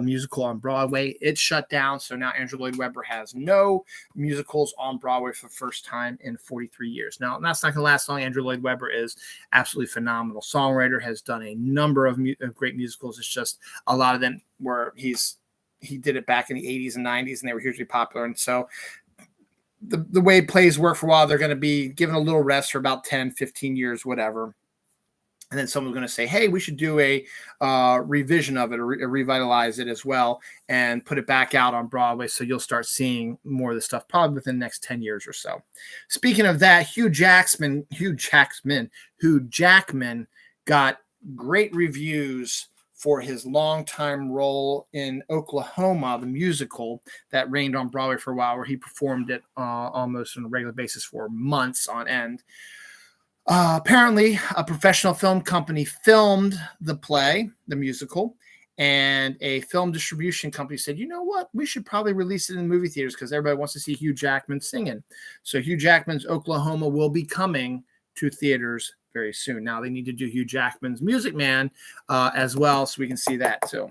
musical on Broadway. It shut down, so now Andrew Lloyd Webber has no musicals on Broadway for the first time in 43 years. Now, that's not going to last long. Andrew Lloyd Webber is absolutely phenomenal songwriter, has done a number of great musicals. It's just a lot of them where he's he did it back in the 80s and 90s, and they were hugely popular. And so the way plays work for a while, they're going to be given a little rest for about 10, 15 years, whatever. And then someone's going to say, hey, we should do a revision of it or revitalize it as well and put it back out on Broadway. So you'll start seeing more of this stuff probably within the next 10 years or so. Speaking of that, Hugh Jackman got great reviews for his longtime role in Oklahoma, the musical that reigned on Broadway for a while, where he performed it almost on a regular basis for months on end. Apparently, a professional film company filmed the play, the musical, and a film distribution company said, you know what, we should probably release it in movie theaters because everybody wants to see Hugh Jackman singing. So Hugh Jackman's Oklahoma will be coming to theaters very soon. Now they need to do Hugh Jackman's Music Man as well, so we can see that too.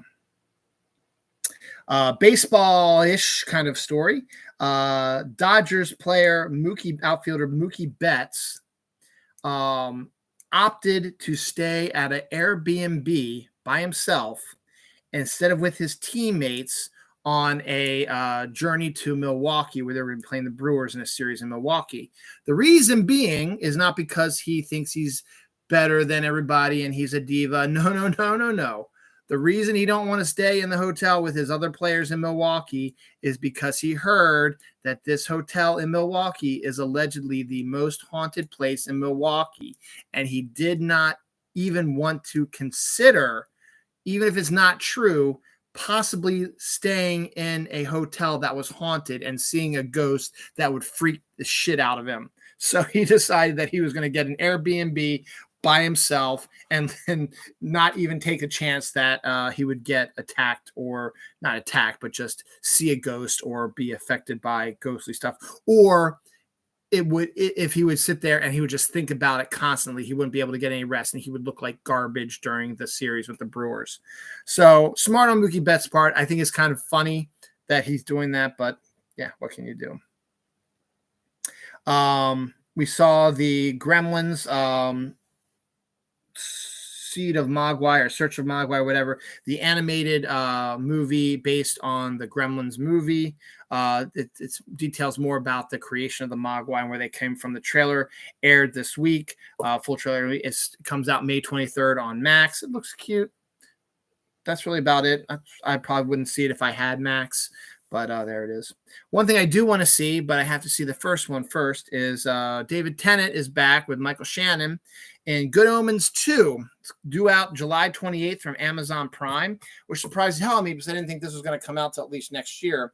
Baseball-ish kind of story. Dodgers player outfielder Mookie Betts opted to stay at an Airbnb by himself instead of with his teammates on a journey to Milwaukee, where they were playing the Brewers in a series in Milwaukee. The reason being is not because he thinks he's better than everybody and he's a diva. No. The reason he don't want to stay in the hotel with his other players in Milwaukee is because he heard that this hotel in Milwaukee is allegedly the most haunted place in Milwaukee. And he did not even want to consider, even if it's not true, possibly staying in a hotel that was haunted and seeing a ghost that would freak the shit out of him. So he decided that he was going to get an Airbnb by himself and then not even take a chance that he would get attacked, or not attacked, but just see a ghost or be affected by ghostly stuff. Or if he would sit there and he would just think about it constantly, he wouldn't be able to get any rest and he would look like garbage during the series with the Brewers. So smart on Mookie Betts' part. I think it's kind of funny that he's doing that, but yeah, what can you do? We saw the Gremlins, Seed of Mogwai or Search of Mogwai, whatever, the animated movie based on the Gremlins movie. It details more about the creation of the Mogwai and where they came from. The trailer aired this week. Full trailer comes out May 23rd on Max. It looks cute. That's really about it. I probably wouldn't see it if I had Max, but there it is. One thing I do want to see, but I have to see the first one first, is David Tennant is back with Michael Shannon in Good Omens 2. It's due out July 28th from Amazon Prime, which surprised the hell out of me because I didn't think this was going to come out till at least next year.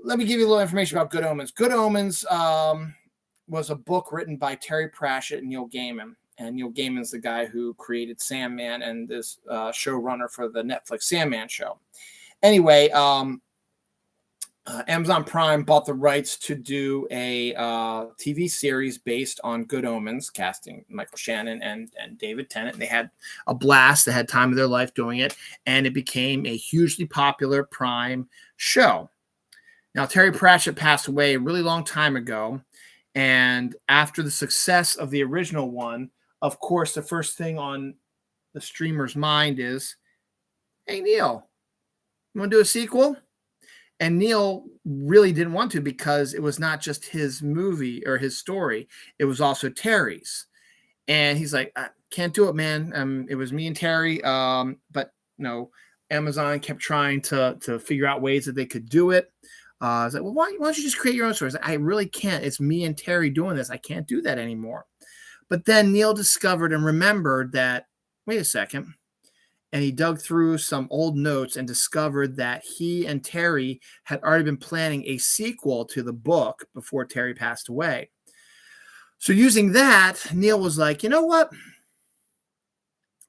Let me give you a little information about Good Omens. Good Omens was a book written by Terry Pratchett and Neil Gaiman. And Neil Gaiman's the guy who created Sandman and this showrunner for the Netflix Sandman show. Anyway, Amazon Prime bought the rights to do a TV series based on Good Omens, casting Michael Shannon and David Tennant. And they had a blast. They had time of their life doing it. And it became a hugely popular Prime show. Now, Terry Pratchett passed away a really long time ago. And after the success of the original one, of course, the first thing on the streamer's mind is, hey, Neil, you want to do a sequel? And Neil really didn't want to because it was not just his movie or his story. It was also Terry's. And he's like, I can't do it, man. It was me and Terry. But no, Amazon kept trying to figure out ways that they could do it. I was like, well, why don't you just create your own stories? I really can't. It's me and Terry doing this. I can't do that anymore. But then Neil discovered and remembered that, wait a second. And he dug through some old notes and discovered that he and Terry had already been planning a sequel to the book before Terry passed away. So using that, Neil was like, you know what?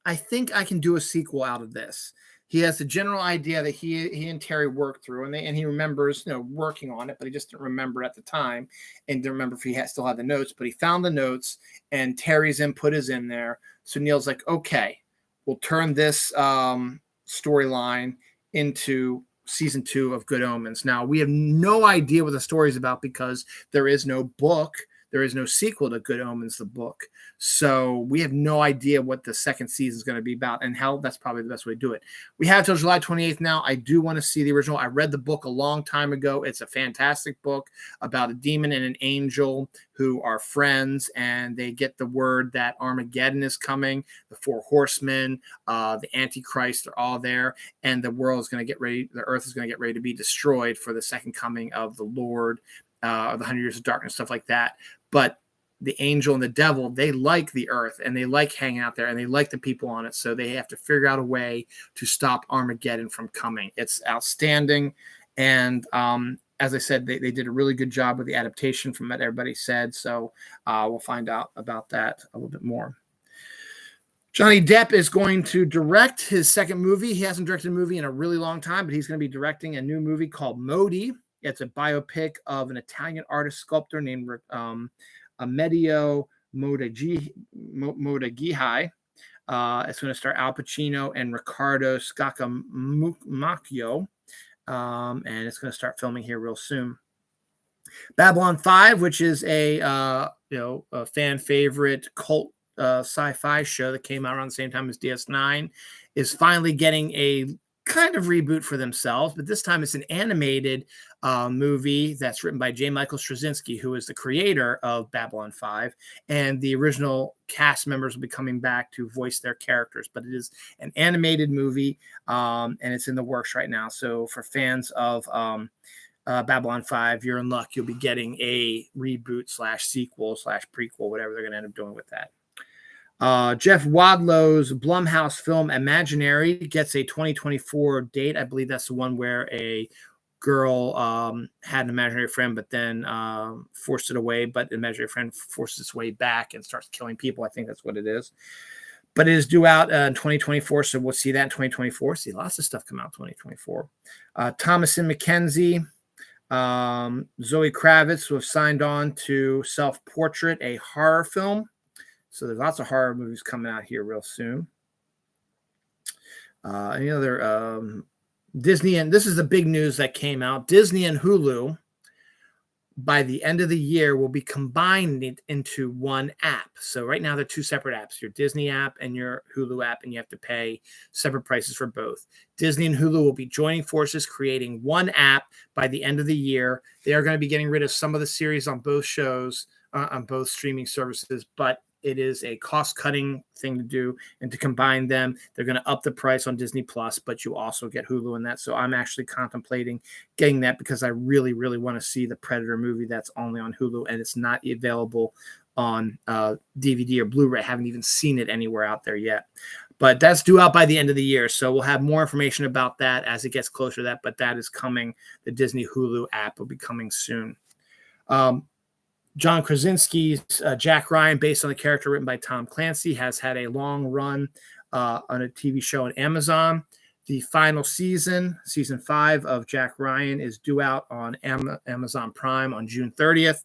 I think I can do a sequel out of this. He has the general idea that he and Terry worked through, and he remembers, working on it, but he just didn't remember at the time and didn't remember if he still had the notes. But he found the notes, and Terry's input is in there. So Neil's like, okay, we'll turn this storyline into season 2 of Good Omens. Now, we have no idea what the story is about because there is no book. there is no sequel to Good Omens, the book. So we have no idea what the second season is going to be about, and hell, that's probably the best way to do it. We have till July 28th now. I do want to see the original. I read the book a long time ago. It's a fantastic book about a demon and an angel who are friends, and they get the word that Armageddon is coming. The four horsemen, the Antichrist, they're all there, and the world is going to get ready. The earth is going to get ready to be destroyed for the second coming of the Lord, the 100 years of darkness, stuff like that. But the angel and the devil, they like the earth, and they like hanging out there, and they like the people on it. So they have to figure out a way to stop Armageddon from coming. It's outstanding. And as I said, they did a really good job with the adaptation from what everybody said. So we'll find out about that a little bit more. Johnny Depp is going to direct his second movie. He hasn't directed a movie in a really long time, but he's going to be directing a new movie called Modi. It's a biopic of an Italian artist sculptor named Amedeo Modigliani. It's going to star Al Pacino and Riccardo Scaccamacchio, and it's going to start filming here real soon. Babylon 5, which is a fan favorite cult sci-fi show that came out around the same time as DS9, is finally getting a kind of reboot for themselves, but this time it's an animated movie that's written by J. Michael Straczynski, who is the creator of Babylon 5, and the original cast members will be coming back to voice their characters, but it is an animated movie, and it's in the works right now. So for fans of Babylon 5, you're in luck. You'll be getting a reboot / sequel / prequel, whatever they're going to end up doing with that. Jeff Wadlow's Blumhouse film Imaginary gets a 2024 date. I believe that's the one where a girl had an imaginary friend, but then forced it away. But the imaginary friend forces its way back and starts killing people. I think that's what it is. But it is due out in 2024, so we'll see that in 2024. See lots of stuff come out in 2024. Thomasin McKenzie, Zoe Kravitz, who have signed on to Self-Portrait, a horror film. So there's lots of horror movies coming out here real soon. Any other Disney, and this is the big news that came out. Disney and Hulu, by the end of the year, will be combined into one app. So right now they're two separate apps, your Disney app and your Hulu app, and you have to pay separate prices for both. Disney and Hulu will be joining forces, creating one app by the end of the year. They are going to be getting rid of some of the series on both shows, on both streaming services, but it is a cost-cutting thing to do, and to combine them, they're going to up the price on Disney Plus, but you also get Hulu in that. So I'm actually contemplating getting that because I really, really want to see the Predator movie that's only on Hulu, and it's not available on DVD or Blu-ray. I haven't even seen it anywhere out there yet. But that's due out by the end of the year, so we'll have more information about that as it gets closer to that, but that is coming. The Disney Hulu app will be coming soon. John Krasinski's Jack Ryan, based on the character written by Tom Clancy, has had a long run on a TV show on Amazon. The final season 5 of Jack Ryan, is due out on Amazon Prime on June 30th.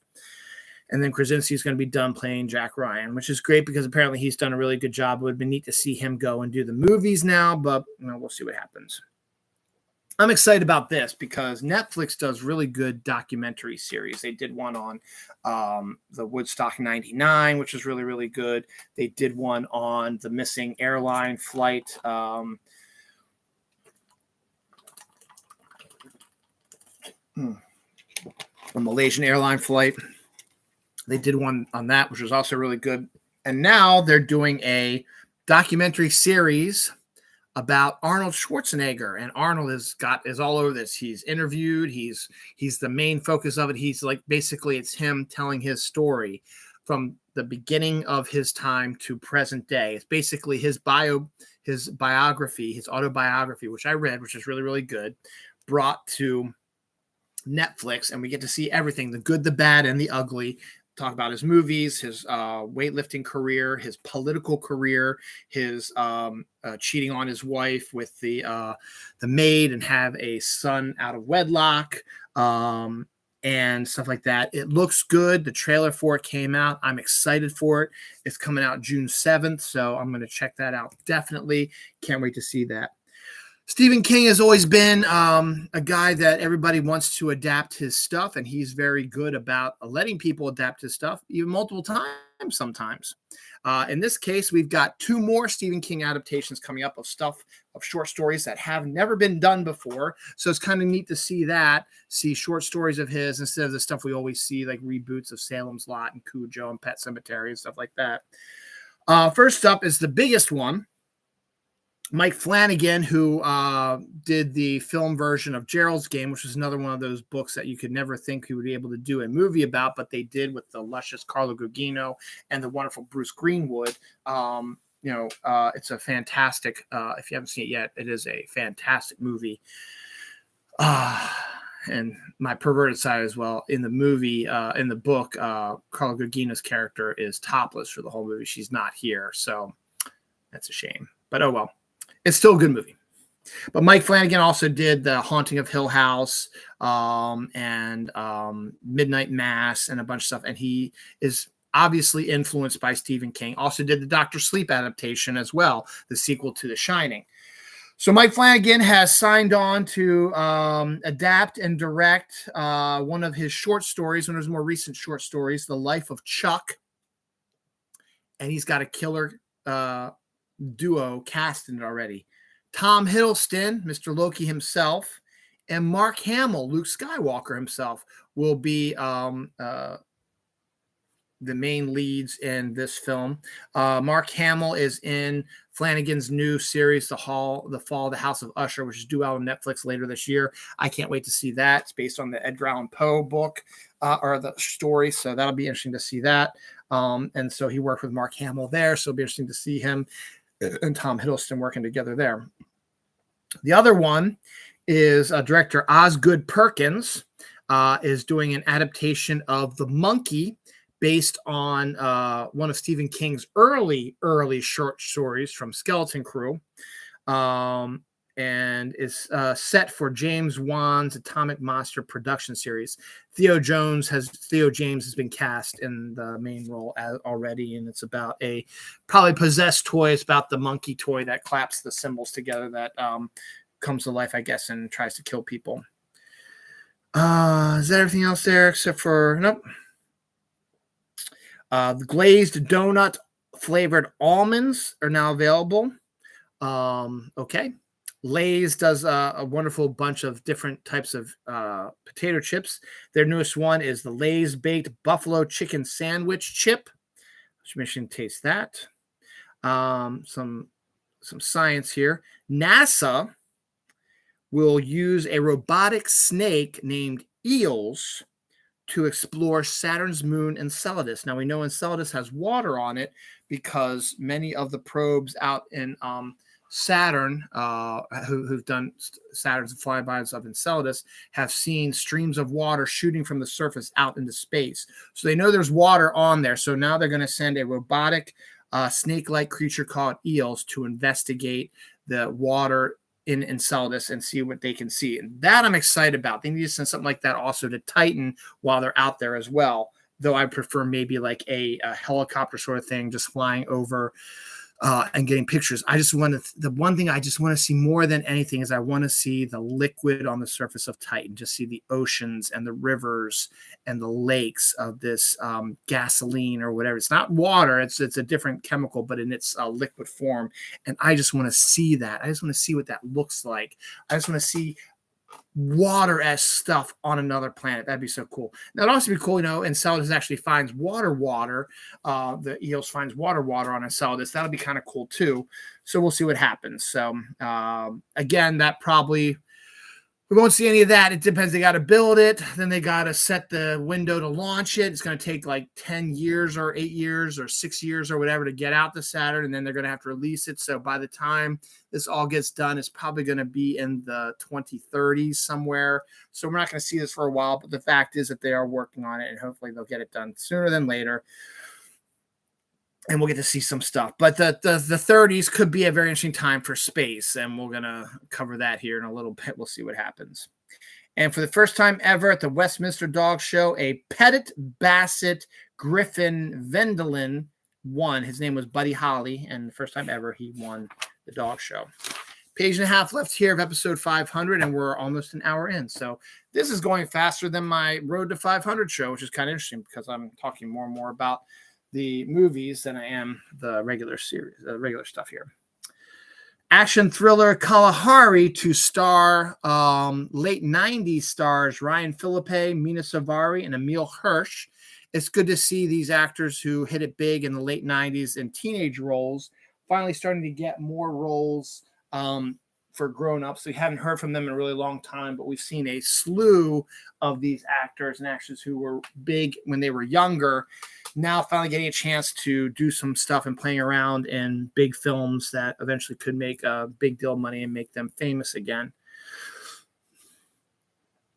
And then Krasinski is going to be done playing Jack Ryan, which is great because apparently he's done a really good job. It would have been neat to see him go and do the movies now, but we'll see what happens. I'm excited about this because Netflix does really good documentary series. They did one on the Woodstock 99, which is really, really good. They did one on the missing airline flight. A Malaysian airline flight. They did one on that, which was also really good. And now they're doing a documentary series about Arnold Schwarzenegger, and Arnold is all over this. He's interviewed. He's the main focus of it. He's like, basically it's him telling his story from the beginning of his time to present day. It's basically his biography, his autobiography, which I read, which is really, really good, brought to Netflix, and we get to see everything, the good, the bad, and the ugly. Talk about his movies, his weightlifting career, his political career, his cheating on his wife with the maid and have a son out of wedlock, and stuff like that. It looks good. The trailer for it came out. I'm excited for it. It's coming out June 7th, so I'm going to check that out. Definitely can't wait to see that. Stephen King has always been a guy that everybody wants to adapt his stuff, and he's very good about letting people adapt his stuff, even multiple times sometimes. In this case, we've got 2 more Stephen King adaptations coming up of short stories that have never been done before. So it's kind of neat to see short stories of his instead of the stuff we always see, like reboots of Salem's Lot and Cujo and Pet Sematary and stuff like that. First up is the biggest one. Mike Flanagan, who did the film version of Gerald's Game, which was another one of those books that you could never think he would be able to do a movie about, but they did with the luscious Carla Gugino and the wonderful Bruce Greenwood. It's a fantastic, if you haven't seen it yet, it is a fantastic movie. And my perverted side as well. In the movie, in the book, Carla Gugino's character is topless for the whole movie. She's not here, so that's a shame. But oh well. It's still a good movie. But Mike Flanagan also did The Haunting of Hill House and Midnight Mass and a bunch of stuff. And he is obviously influenced by Stephen King. Also did the Dr. Sleep adaptation as well, the sequel to The Shining. So Mike Flanagan has signed on to adapt and direct one of his short stories, one of his more recent short stories, The Life of Chuck. And he's got a killer duo cast in it already. Tom Hiddleston, Mr. Loki himself, and Mark Hamill, Luke Skywalker himself, will be the main leads in this film. Mark Hamill is in Flanagan's new series, The Fall of the House of Usher, which is due out on Netflix later this year. I can't wait to see that. It's based on the Edgar Allan Poe book or the story, so that'll be interesting to see that. And so he worked with Mark Hamill there, so it'll be interesting to see him and Tom Hiddleston working together there. The other one is director Osgood Perkins is doing an adaptation of The Monkey based on one of Stephen King's early short stories from Skeleton Crew, and is set for James Wan's Atomic Monster production series. Theo James has been cast in the main role already, and it's about a probably possessed toy. It's about the monkey toy that claps the symbols together that comes to life, I guess, and tries to kill people. Is that everything else there except for nope? The glazed donut flavored almonds are now available. Okay. Lay's does a wonderful bunch of different types of potato chips. Their newest one is the Lay's Baked Buffalo Chicken Sandwich Chip. Which makes you taste that. Some science here. NASA will use a robotic snake named Eos to explore Saturn's moon Enceladus. Now we know Enceladus has water on it because many of the probes out in Saturn, who've done Saturn's flybys of Enceladus, have seen streams of water shooting from the surface out into space. So they know there's water on there. So now they're going to send a robotic snake-like creature called Eos to investigate the water in Enceladus and see what they can see. And that I'm excited about. They need to send something like that also to Titan while they're out there as well. Though I prefer maybe like a helicopter sort of thing, just flying over and getting pictures. The one thing I just want to see more than anything is I want to see the liquid on the surface of Titan, just see the oceans and the rivers and the lakes of this gasoline or whatever. It's not water. It's a different chemical, but in its liquid form. And I just want to see that. I just want to see what that looks like. I just want to see water as stuff on another planet. That'd be so cool. That'd also be cool, Enceladus actually finds water. The Eos finds water on Enceladus. That'll be kind of cool too. So we'll see what happens. So again, that probably we won't see any of that. It depends. They got to build it. Then they got to set the window to launch it. It's going to take like 10 years or 8 years or 6 years or whatever to get out to Saturn. And then they're going to have to release it. So by the time this all gets done, it's probably going to be in the 2030s somewhere. So we're not going to see this for a while. But the fact is that they are working on it. And hopefully they'll get it done sooner than later. And we'll get to see some stuff. But the 30s could be a very interesting time for space. And we're going to cover that here in a little bit. We'll see what happens. And for the first time ever at the Westminster Dog Show, a Pettit Basset Griffin Vendelin won. His name was Buddy Holly. And the first time ever he won the dog show. Page and a half left here of episode 500, and we're almost an hour in. So this is going faster than my Road to 500 show, which is kind of interesting because I'm talking more and more about the movies than I am the regular series, regular stuff here. Action thriller Kalahari to star late 90s stars Ryan Philippe, Mina Savari, and Emile Hirsch. It's good to see these actors who hit it big in the late 90s in teenage roles finally starting to get more roles for grown-ups. We haven't heard from them in a really long time, but we've seen a slew of these actors and actors who were big when they were younger, now finally getting a chance to do some stuff and playing around in big films that eventually could make a big deal of money and make them famous again.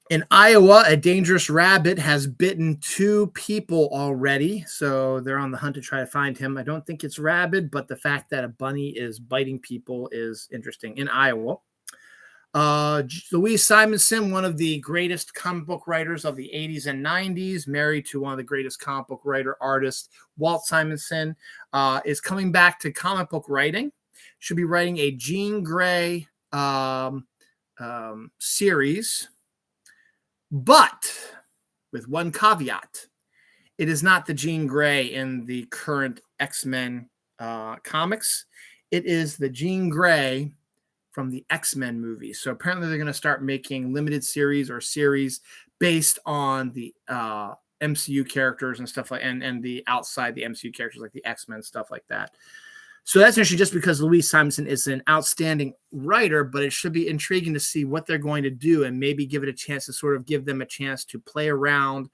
In Iowa, a dangerous rabbit has bitten 2 people already, so they're on the hunt to try to find him. I don't think it's rabid, but the fact that a bunny is biting people is interesting in Iowa. Louise Simonson, one of the greatest comic book writers of the 80s and 90s, married to one of the greatest comic book artists, Walt Simonson, is coming back to comic book writing. Should be writing a Jean Grey series, but with one caveat. It is not the Jean Grey in the current X-Men comics. It is the Jean Grey from the X-Men movies. So apparently they're going to start making limited series or series based on the MCU characters and stuff like, and the outside the MCU characters like the X-Men, stuff like that. So that's interesting just because Louise Simonson is an outstanding writer, but it should be intriguing to see what they're going to do and maybe give it a chance to sort of give them a chance to play around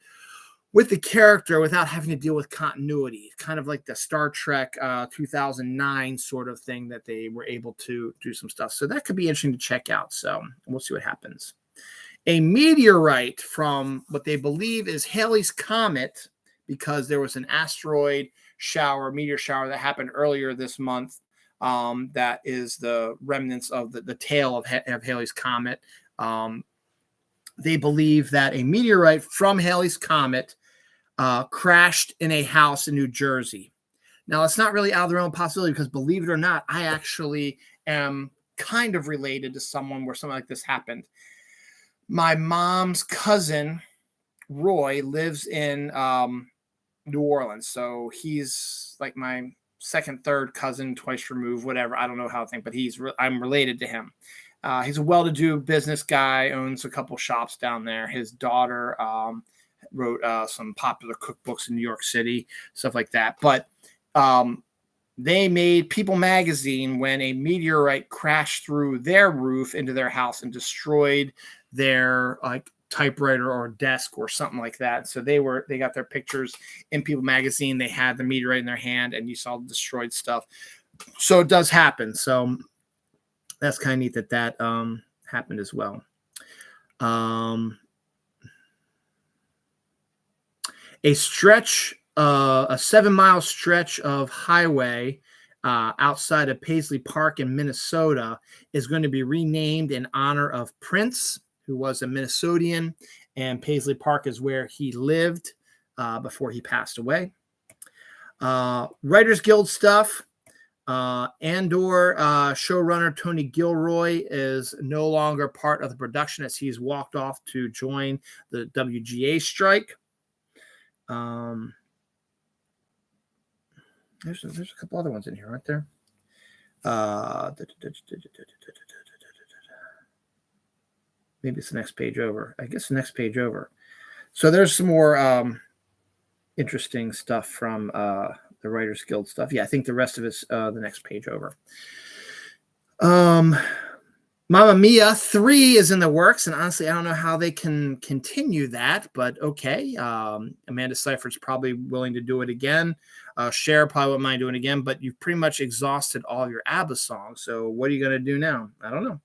with the character without having to deal with continuity, kind of like the Star Trek 2009 sort of thing that they were able to do some stuff. So that could be interesting to check out. So we'll see what happens. A meteorite from what they believe is Halley's Comet, because there was an meteor shower that happened earlier this month. That is the remnants of the tail of Halley's Comet. They believe that a meteorite from Halley's Comet crashed in a house in New Jersey. Now, it's not really out of the realm of possibility because, believe it or not, I actually am kind of related to someone where something like this happened. My mom's cousin, Roy, lives in New Orleans. So he's like my second, third cousin, twice removed, whatever. I don't know how to think, but I'm related to him. He's a well-to-do business guy, owns a couple shops down there. His daughter wrote some popular cookbooks in New York City, stuff like that. But they made People magazine when a meteorite crashed through their roof into their house and destroyed their typewriter or desk or something like that. So they got their pictures in People magazine. They had the meteorite in their hand and you saw the destroyed stuff. So it does happen. So that's kind of neat that happened as well. A 7-mile stretch of highway outside of Paisley Park in Minnesota is going to be renamed in honor of Prince, who was a Minnesotan, and Paisley Park is where he lived before he passed away. Writers Guild stuff. Andor showrunner Tony Gilroy is no longer part of the production as he's walked off to join the WGA strike. There's a couple other ones in here, aren't there? Maybe it's the next page over. I guess the next page over. So there's some more interesting stuff from the Writers Guild stuff. Yeah, I think the rest of it's the next page over. Mamma Mia 3 is in the works, and honestly, I don't know how they can continue that, but okay. Amanda Seyfried's probably willing to do it again. Cher probably wouldn't mind doing it again, but you've pretty much exhausted all your ABBA songs, so what are you going to do now? I don't know.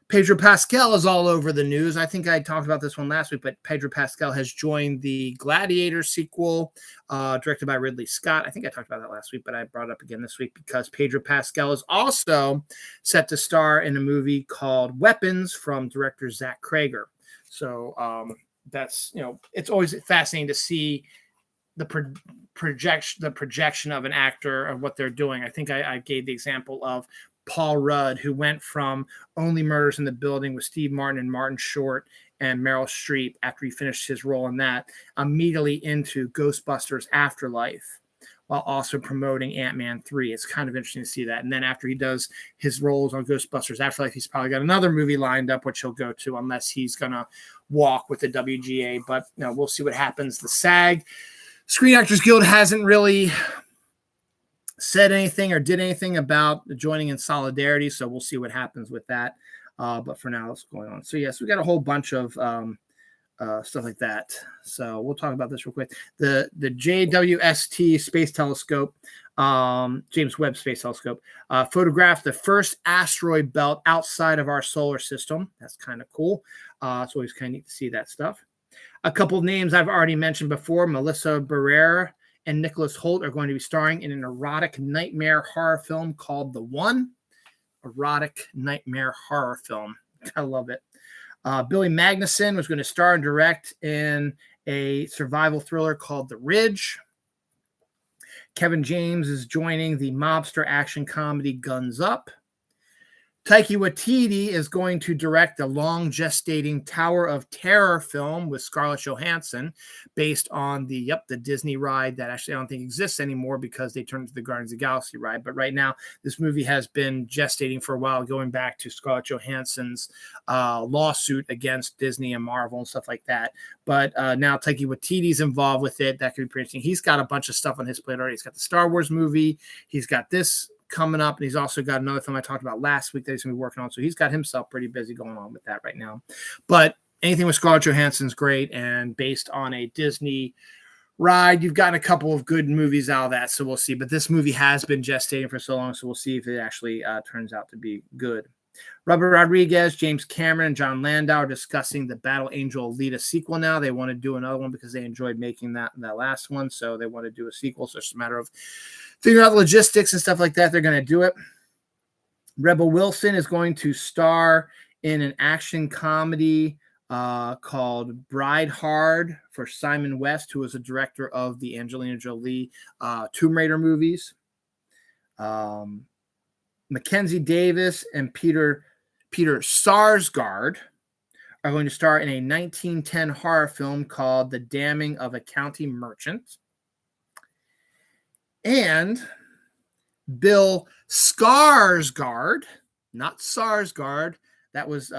Pedro Pascal is all over the news. I think I talked about this one last week, but Pedro Pascal has joined the Gladiator sequel directed by Ridley Scott. I think I talked about that last week, but I brought it up again this week because Pedro Pascal is also set to star in a movie called Weapons from director Zach Cregger. So that's, it's always fascinating to see the projection of an actor of what they're doing. I think I gave the example of Paul Rudd, who went from Only Murders in the Building with Steve Martin and Martin Short and Meryl Streep after he finished his role in that, immediately into Ghostbusters Afterlife, while also promoting Ant-Man 3. It's kind of interesting to see that. And then after he does his roles on Ghostbusters Afterlife, he's probably got another movie lined up, which he'll go to, unless he's going to walk with the WGA. But we'll see what happens. The SAG, Screen Actors Guild, hasn't really said anything or did anything about joining in solidarity, so we'll see what happens with that. But for now, what's going on? So yes, we got a whole bunch of stuff like that. So we'll talk about this real quick. The JWST Space Telescope, James Webb Space Telescope, photographed the first asteroid belt outside of our solar system. That's kind of cool. It's always kind of neat to see that stuff. A couple of names I've already mentioned before: Melissa Barrera and Nicholas Hoult are going to be starring in an erotic nightmare horror film called The One. Erotic nightmare horror film. I love it. Billy Magnuson was going to star and direct in a survival thriller called The Ridge. Kevin James is joining the mobster action comedy Guns Up. Taika Waititi is going to direct a long gestating Tower of Terror film with Scarlett Johansson, based on the Disney ride that actually I don't think exists anymore because they turned to the Guardians of the Galaxy ride. But right now, this movie has been gestating for a while, going back to Scarlett Johansson's lawsuit against Disney and Marvel and stuff like that. But now Taika Waititi's involved with it. That could be pretty interesting. He's got a bunch of stuff on his plate already. He's got the Star Wars movie. He's got this coming up, and he's also got another film I talked about last week that he's going to be working on. So he's got himself pretty busy going on with that right now. But anything with Scarlett Johansson's great, and based on a Disney ride, you've gotten a couple of good movies out of that, so we'll see. But this movie has been gestating for so long, so we'll see if it actually turns out to be good. Robert Rodriguez, James Cameron, and John Landau are discussing the Battle Angel Alita sequel now. They want to do another one because they enjoyed making that last one, so they want to do a sequel. So it's just a matter of figuring out the logistics and stuff like that. They're going to do it. Rebel Wilson is going to star in an action comedy called Bride Hard for Simon West, who was a director of the Angelina Jolie Tomb Raider movies. Mackenzie Davis and Peter Sarsgaard are going to star in a 1910 horror film called The Damning of a County Merchant. And Bill Skarsgård, not Sarsgaard, that was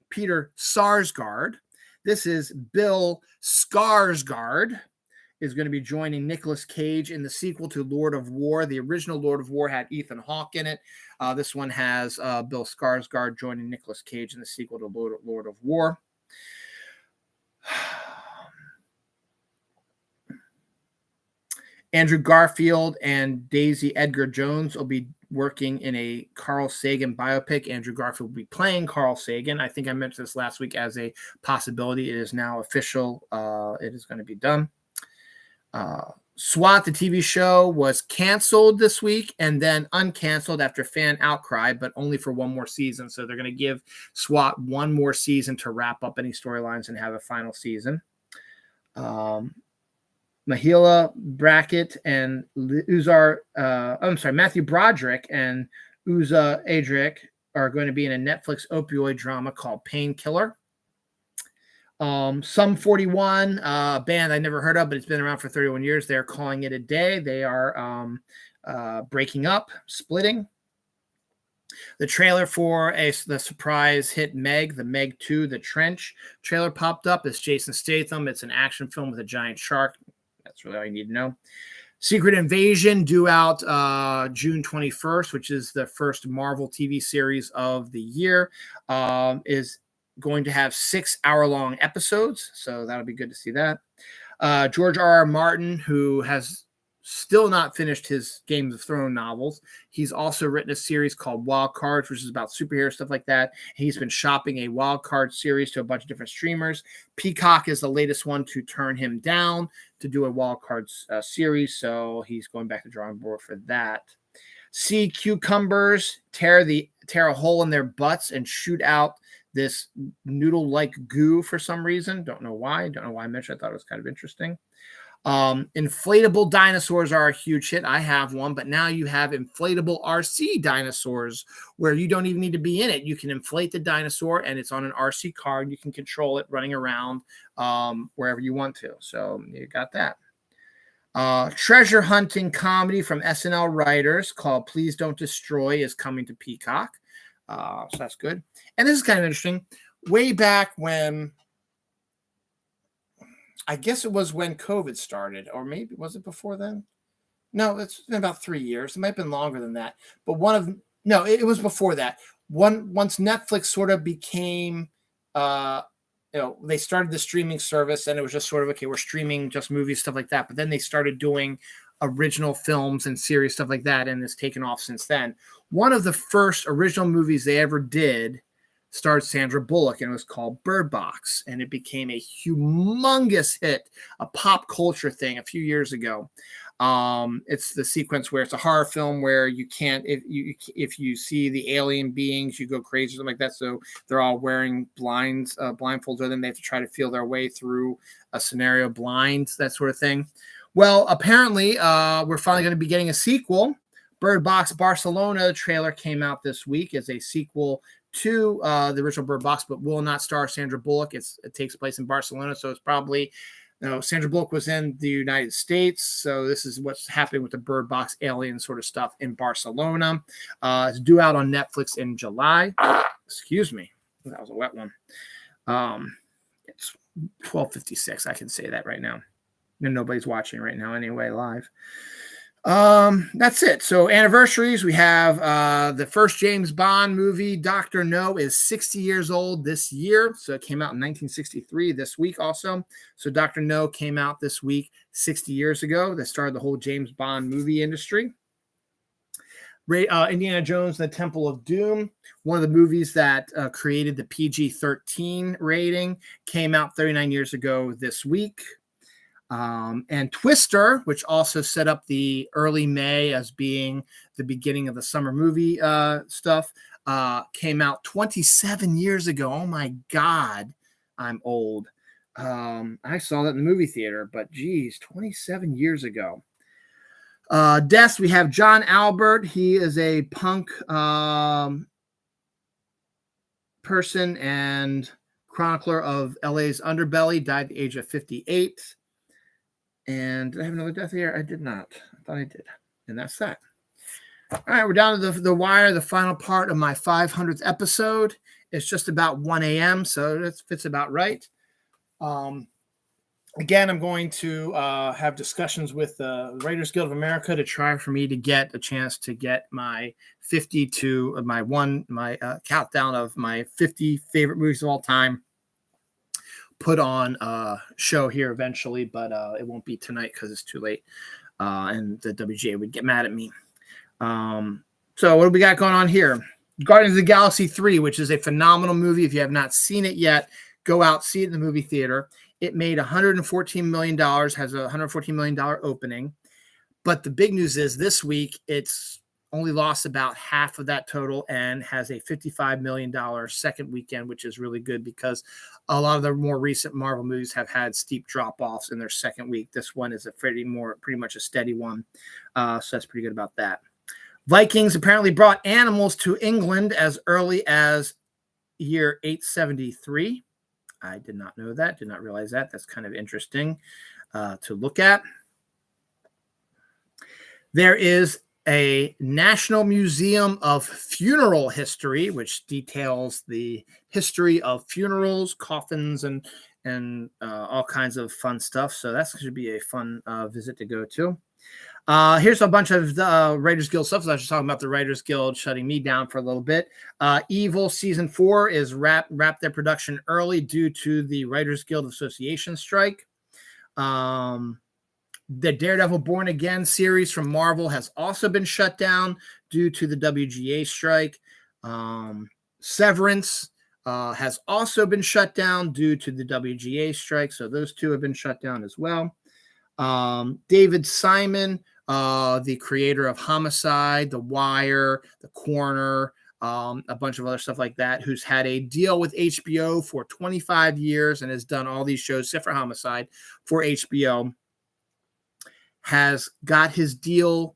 Peter Sarsgaard. This is Bill Skarsgård, is going to be joining Nicolas Cage in the sequel to Lord of War. The original Lord of War had Ethan Hawke in it. This one has Bill Skarsgård joining Nicolas Cage in the sequel to Lord of War. Andrew Garfield and Daisy Edgar Jones will be working in a Carl Sagan biopic. Andrew Garfield will be playing Carl Sagan. I think I mentioned this last week as a possibility. It is now official. It is going to be done. SWAT, the TV show, was canceled this week and then uncanceled after fan outcry, but only for one more season. So they're going to give SWAT one more season to wrap up any storylines and have a final season. Mahila Brackett and Matthew Broderick and Uza Adric are going to be in a Netflix opioid drama called Painkiller. Sum 41, a band I never heard of, but it's been around for 31 years. They're calling it a day. They are breaking up, splitting. The trailer for the surprise hit Meg, the Meg 2, The Trench trailer popped up. It's Jason Statham. It's an action film with a giant shark. That's really all you need to know. Secret Invasion, due out June 21st, which is the first Marvel TV series of the year, is going to have 6-hour-long episodes, so that'll be good to see that. George R.R. Martin, who has still not finished his Game of Thrones novels, he's also written a series called Wild Cards, which is about superhero stuff like that. He's been shopping a Wild Card series to a bunch of different streamers. Peacock is the latest one to turn him down to do a Wild Cards series, so he's going back to the drawing board for that. Sea cucumbers tear a hole in their butts and shoot out this noodle-like goo for some reason. Don't know why. Don't know why I mentioned it. I thought it was kind of interesting. Inflatable dinosaurs are a huge hit. I have one, but now you have inflatable RC dinosaurs where you don't even need to be in it. You can inflate the dinosaur and it's on an RC car. You can control it running around wherever you want to. So you got that. Treasure hunting comedy from SNL writers called Please Don't Destroy is coming to Peacock. So that's good. And this is kind of interesting. Way back when, I guess it was when COVID started, or maybe was it before then? No, it's been about 3 years. It might have been longer than that. But it was before that. Once Netflix sort of became, they started the streaming service, and it was just sort of, okay, we're streaming just movies, stuff like that. But then they started doing original films and series, stuff like that, and it's taken off since then. One of the first original movies they ever did starred Sandra Bullock, and it was called Bird Box, and it became a humongous hit, a pop culture thing a few years ago. It's the sequence where it's a horror film where you can't, if you see the alien beings, you go crazy, something like that. So they're all wearing blindfolds, or then they have to try to feel their way through a scenario blind, that sort of thing. Well, apparently, we're finally going to be getting a sequel. Bird Box Barcelona trailer came out this week as a sequel to the original Bird Box, but will not star Sandra Bullock. It takes place in Barcelona, so it's probably, Sandra Bullock was in the United States, so this is what's happening with the Bird Box alien sort of stuff in Barcelona. It's due out on Netflix in July. Excuse me, that was a wet one. It's 12:56. I can say that right now, and nobody's watching right now anyway live. That's it. So anniversaries, we have the first James Bond movie, Dr. No, is 60 years old this year. So it came out in 1963 this week also. So Dr. No came out this week 60 years ago. That started the whole James Bond movie industry. Indiana Jones and the Temple of Doom, one of the movies that created the PG-13 rating, came out 39 years ago this week. And Twister, which also set up the early May as being the beginning of the summer movie stuff, came out 27 years ago. Oh my God, I'm old. I saw that in the movie theater, but geez, 27 years ago. Deaths, we have John Albert. He is a punk person and chronicler of LA's underbelly, died at the age of 58. And did I have another death here? I did not. I thought I did. And that's that. All right, we're down to the wire, the final part of my 500th episode. It's just about 1 a.m., so that fits about right. Again, I'm going to have discussions with the Writers Guild of America to try for me to get a chance to get my 50 to my countdown of my 50 favorite movies of all time put on a show here eventually, but it won't be tonight because it's too late, and the WGA would get mad at me. So what do we got going on here? Guardians of the Galaxy 3, which is a phenomenal movie. If you have not seen it yet, go out, see it in the movie theater. It made $114 million, has a $114 million opening. But the big news is this week, it's only lost about half of that total and has a $55 million second weekend, which is really good because a lot of the more recent Marvel movies have had steep drop-offs in their second week. This one is pretty much a steady one. So that's pretty good about that. Vikings apparently brought animals to England as early as year 873. I did not know that, did not realize that. That's kind of interesting to look at. There is a National Museum of Funeral History, which details the history of funerals, coffins, and all kinds of fun stuff. So that's going to be a fun visit to go to. Here's a bunch of the Writers Guild stuff. So I was just talking about the Writers Guild shutting me down for a little bit. Evil Season 4 is wrapped their production early due to the Writers Guild Association strike. The Daredevil Born Again series from Marvel has also been shut down due to the WGA strike. Severance has also been shut down due to the WGA strike. So those two have been shut down as well. David Simon, the creator of Homicide, The Wire, The Corner, a bunch of other stuff like that, who's had a deal with HBO for 25 years and has done all these shows, except for Homicide, for HBO. has got his deal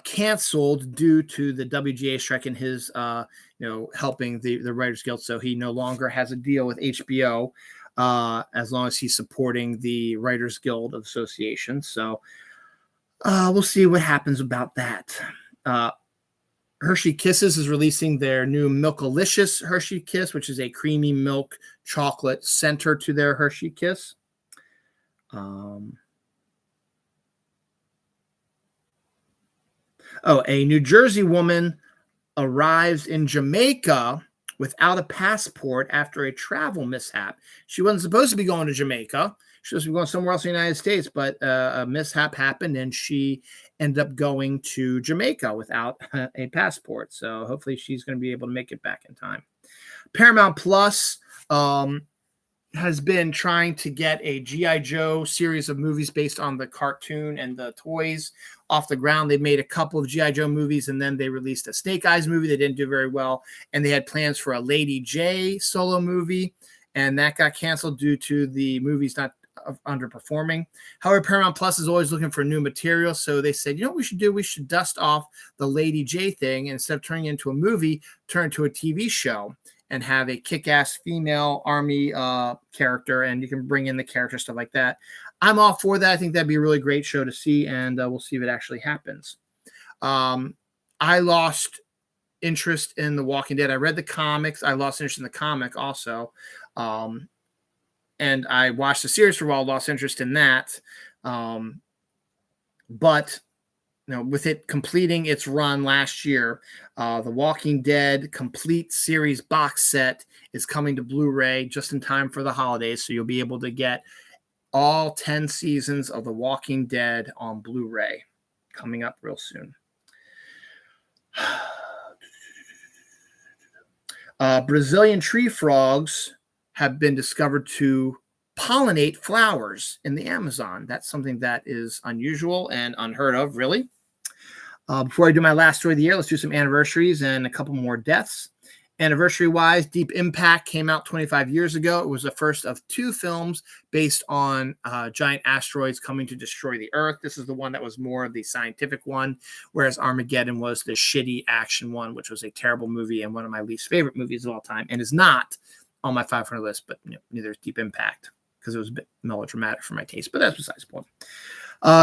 canceled due to the WGA strike and his, helping the Writers Guild. So he no longer has a deal with HBO as long as he's supporting the Writers Guild Association. So we'll see what happens about that. Hershey Kisses is releasing their new Milkalicious Hershey Kiss, which is a creamy milk chocolate center to their Hershey Kiss. A New Jersey woman arrives in Jamaica without a passport after a travel mishap. She wasn't supposed to be going to Jamaica. She was supposed to be going somewhere else in the United States, but a mishap happened and she ended up going to Jamaica without a passport. So hopefully she's going to be able to make it back in time. Paramount Plus has been trying to get a G.I. Joe series of movies based on the cartoon and the toys off the ground. They made a couple of G.I. Joe movies, and then they released a Snake Eyes movie. They didn't do very well, and they had plans for a Lady J solo movie, and that got canceled due to the movies not underperforming. However, Paramount Plus is always looking for new material, so they said, you know what we should do? We should dust off the Lady J thing, and instead of turning it into a movie, turn it into a TV show and have a kick-ass female army character, and you can bring in the character, stuff like that. I'm all for that. I think that'd be a really great show to see, and we'll see if it actually happens. I lost interest in The Walking Dead. I read the comics. I lost interest in the comic also. And I watched the series for a while, lost interest in that. But with it completing its run last year, The Walking Dead complete series box set is coming to Blu-ray just in time for the holidays. So you'll be able to get all 10 seasons of The Walking Dead on Blu-ray coming up real soon. Brazilian tree frogs have been discovered to pollinate flowers in the Amazon. That's something that is unusual and unheard of, really. Before I do my last story of the year, let's do some anniversaries and a couple more deaths. Anniversary-wise, Deep Impact came out 25 years ago. It was the first of 2 films based on giant asteroids coming to destroy the Earth. This is the one that was more of the scientific one, whereas Armageddon was the shitty action one, which was a terrible movie and one of my least favorite movies of all time, and is not on my 500 list, but neither is Deep Impact because it was a bit melodramatic for my taste, but that's besides the point.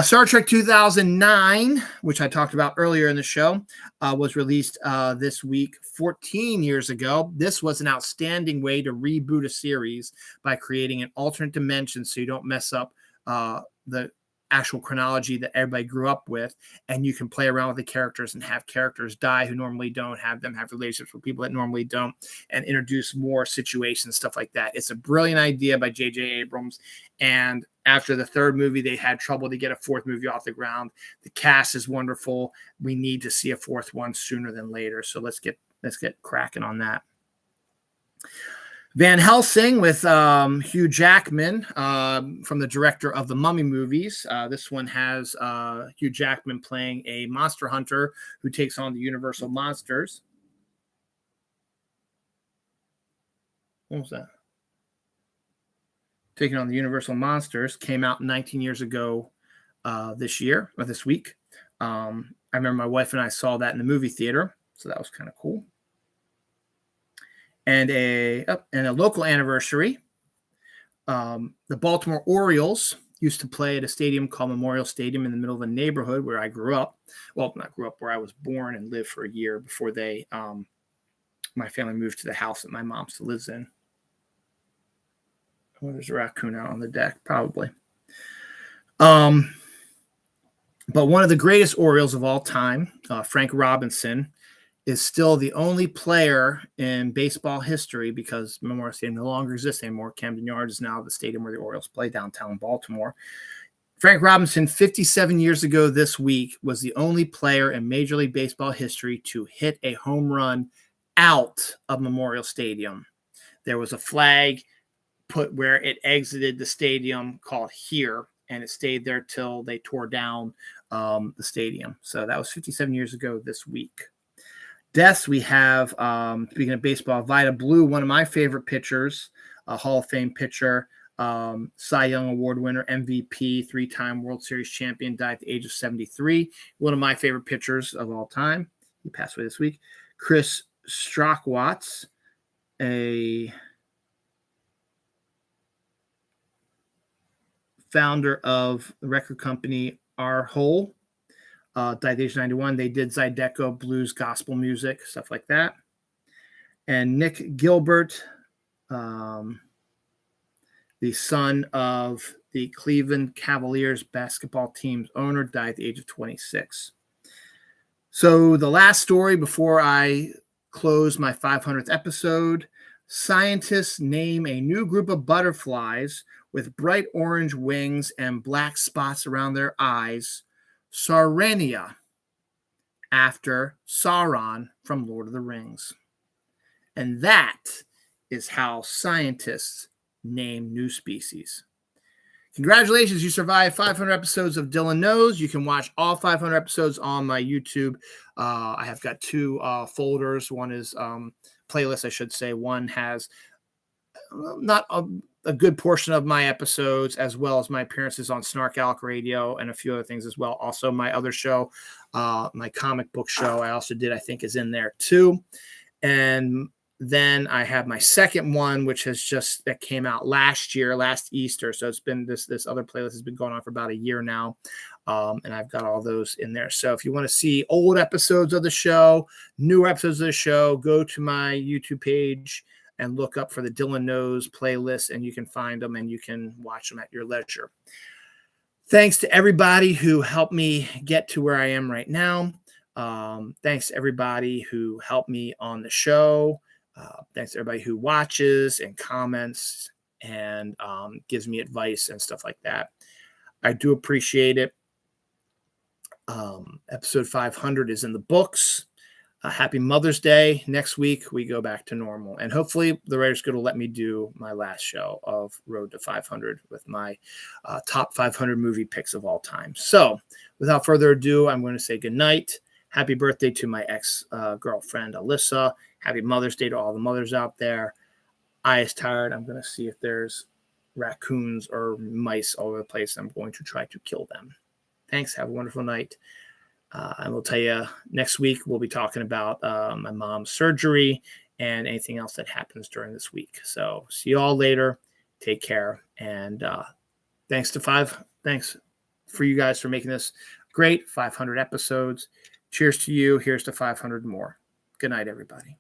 Star Trek 2009, which I talked about earlier in the show, was released this week 14 years ago. This was an outstanding way to reboot a series by creating an alternate dimension so you don't mess up the actual chronology that everybody grew up with, and you can play around with the characters and have characters die who normally don't, have them have relationships with people that normally don't, and introduce more situations, stuff like that. It's a brilliant idea by J.J. Abrams, and after the 3rd movie, they had trouble to get a 4th movie off the ground. The cast is wonderful. We need to see a 4th one sooner than later, so let's get cracking on that. Van Helsing with Hugh Jackman from the director of the Mummy movies. This one has Hugh Jackman playing a monster hunter who takes on the Universal monsters. What was that? Taking on the Universal monsters came out 19 years ago this week. I remember my wife and I saw that in the movie theater, so that was kind of cool. And a local anniversary, the Baltimore Orioles used to play at a stadium called Memorial Stadium in the middle of a neighborhood where I grew up. Well, not grew up, where I was born and lived for a year before my family moved to the house that my mom still lives in. Oh, there's a raccoon out on the deck, probably. But one of the greatest Orioles of all time, Frank Robinson, is still the only player in baseball history, because Memorial Stadium no longer exists anymore. Camden Yards is now the stadium where the Orioles play downtown Baltimore. Frank Robinson, 57 years ago this week, was the only player in Major League Baseball history to hit a home run out of Memorial Stadium. There was a flag put where it exited the stadium called "Here," and it stayed there till they tore down the stadium. So that was 57 years ago this week. Deaths, we have, speaking of baseball, Vida Blue, one of my favorite pitchers, a Hall of Fame pitcher, Cy Young Award winner, MVP, 3-time World Series champion, died at the age of 73. One of my favorite pitchers of all time. He passed away this week. Chris Strachwatz, a founder of the record company Our Hole, died at the age of 91. They did Zydeco, blues, gospel music, stuff like that. And Nick Gilbert, the son of the Cleveland Cavaliers basketball team's owner, died at the age of 26. So the last story before I close my 500th episode, scientists name a new group of butterflies with bright orange wings and black spots around their eyes, Saurania, after Sauron from Lord of the Rings. And that is how scientists name new species. Congratulations, you survived 500 episodes of Dylan Knows. You can watch all 500 episodes on my YouTube. I have got 2 folders. One is playlist, I should say. One has not a good portion of my episodes, as well as my appearances on Snark Alec Radio and a few other things as well. Also, my other show, my comic book show, I also did, I think, is in there too. And then I have my second one, which that came out last Easter. So it's been this other playlist has been going on for about a year now. And I've got all those in there. So if you want to see old episodes of the show, new episodes of the show, go to my YouTube page and look up for the Dylan Knows playlist, and you can find them and you can watch them at your leisure. Thanks to everybody who helped me get to where I am right now. Thanks to everybody who helped me on the show. Thanks to everybody who watches and comments and gives me advice and stuff like that. I do appreciate it. Episode 500 is in the books. Happy Mother's Day. Next week, we go back to normal. And hopefully, the Writers Guild will let me do my last show of Road to 500 with my top 500 movie picks of all time. So, without further ado, I'm going to say goodnight. Happy birthday to my ex-girlfriend, Alyssa. Happy Mother's Day to all the mothers out there. Eye is tired. I'm going to see if there's raccoons or mice all over the place. I'm going to try to kill them. Thanks. Have a wonderful night. And we'll tell you next week, we'll be talking about my mom's surgery and anything else that happens during this week. So see you all later. Take care. And thanks for you guys for making this great 500 episodes. Cheers to you. Here's to 500 more. Good night, everybody.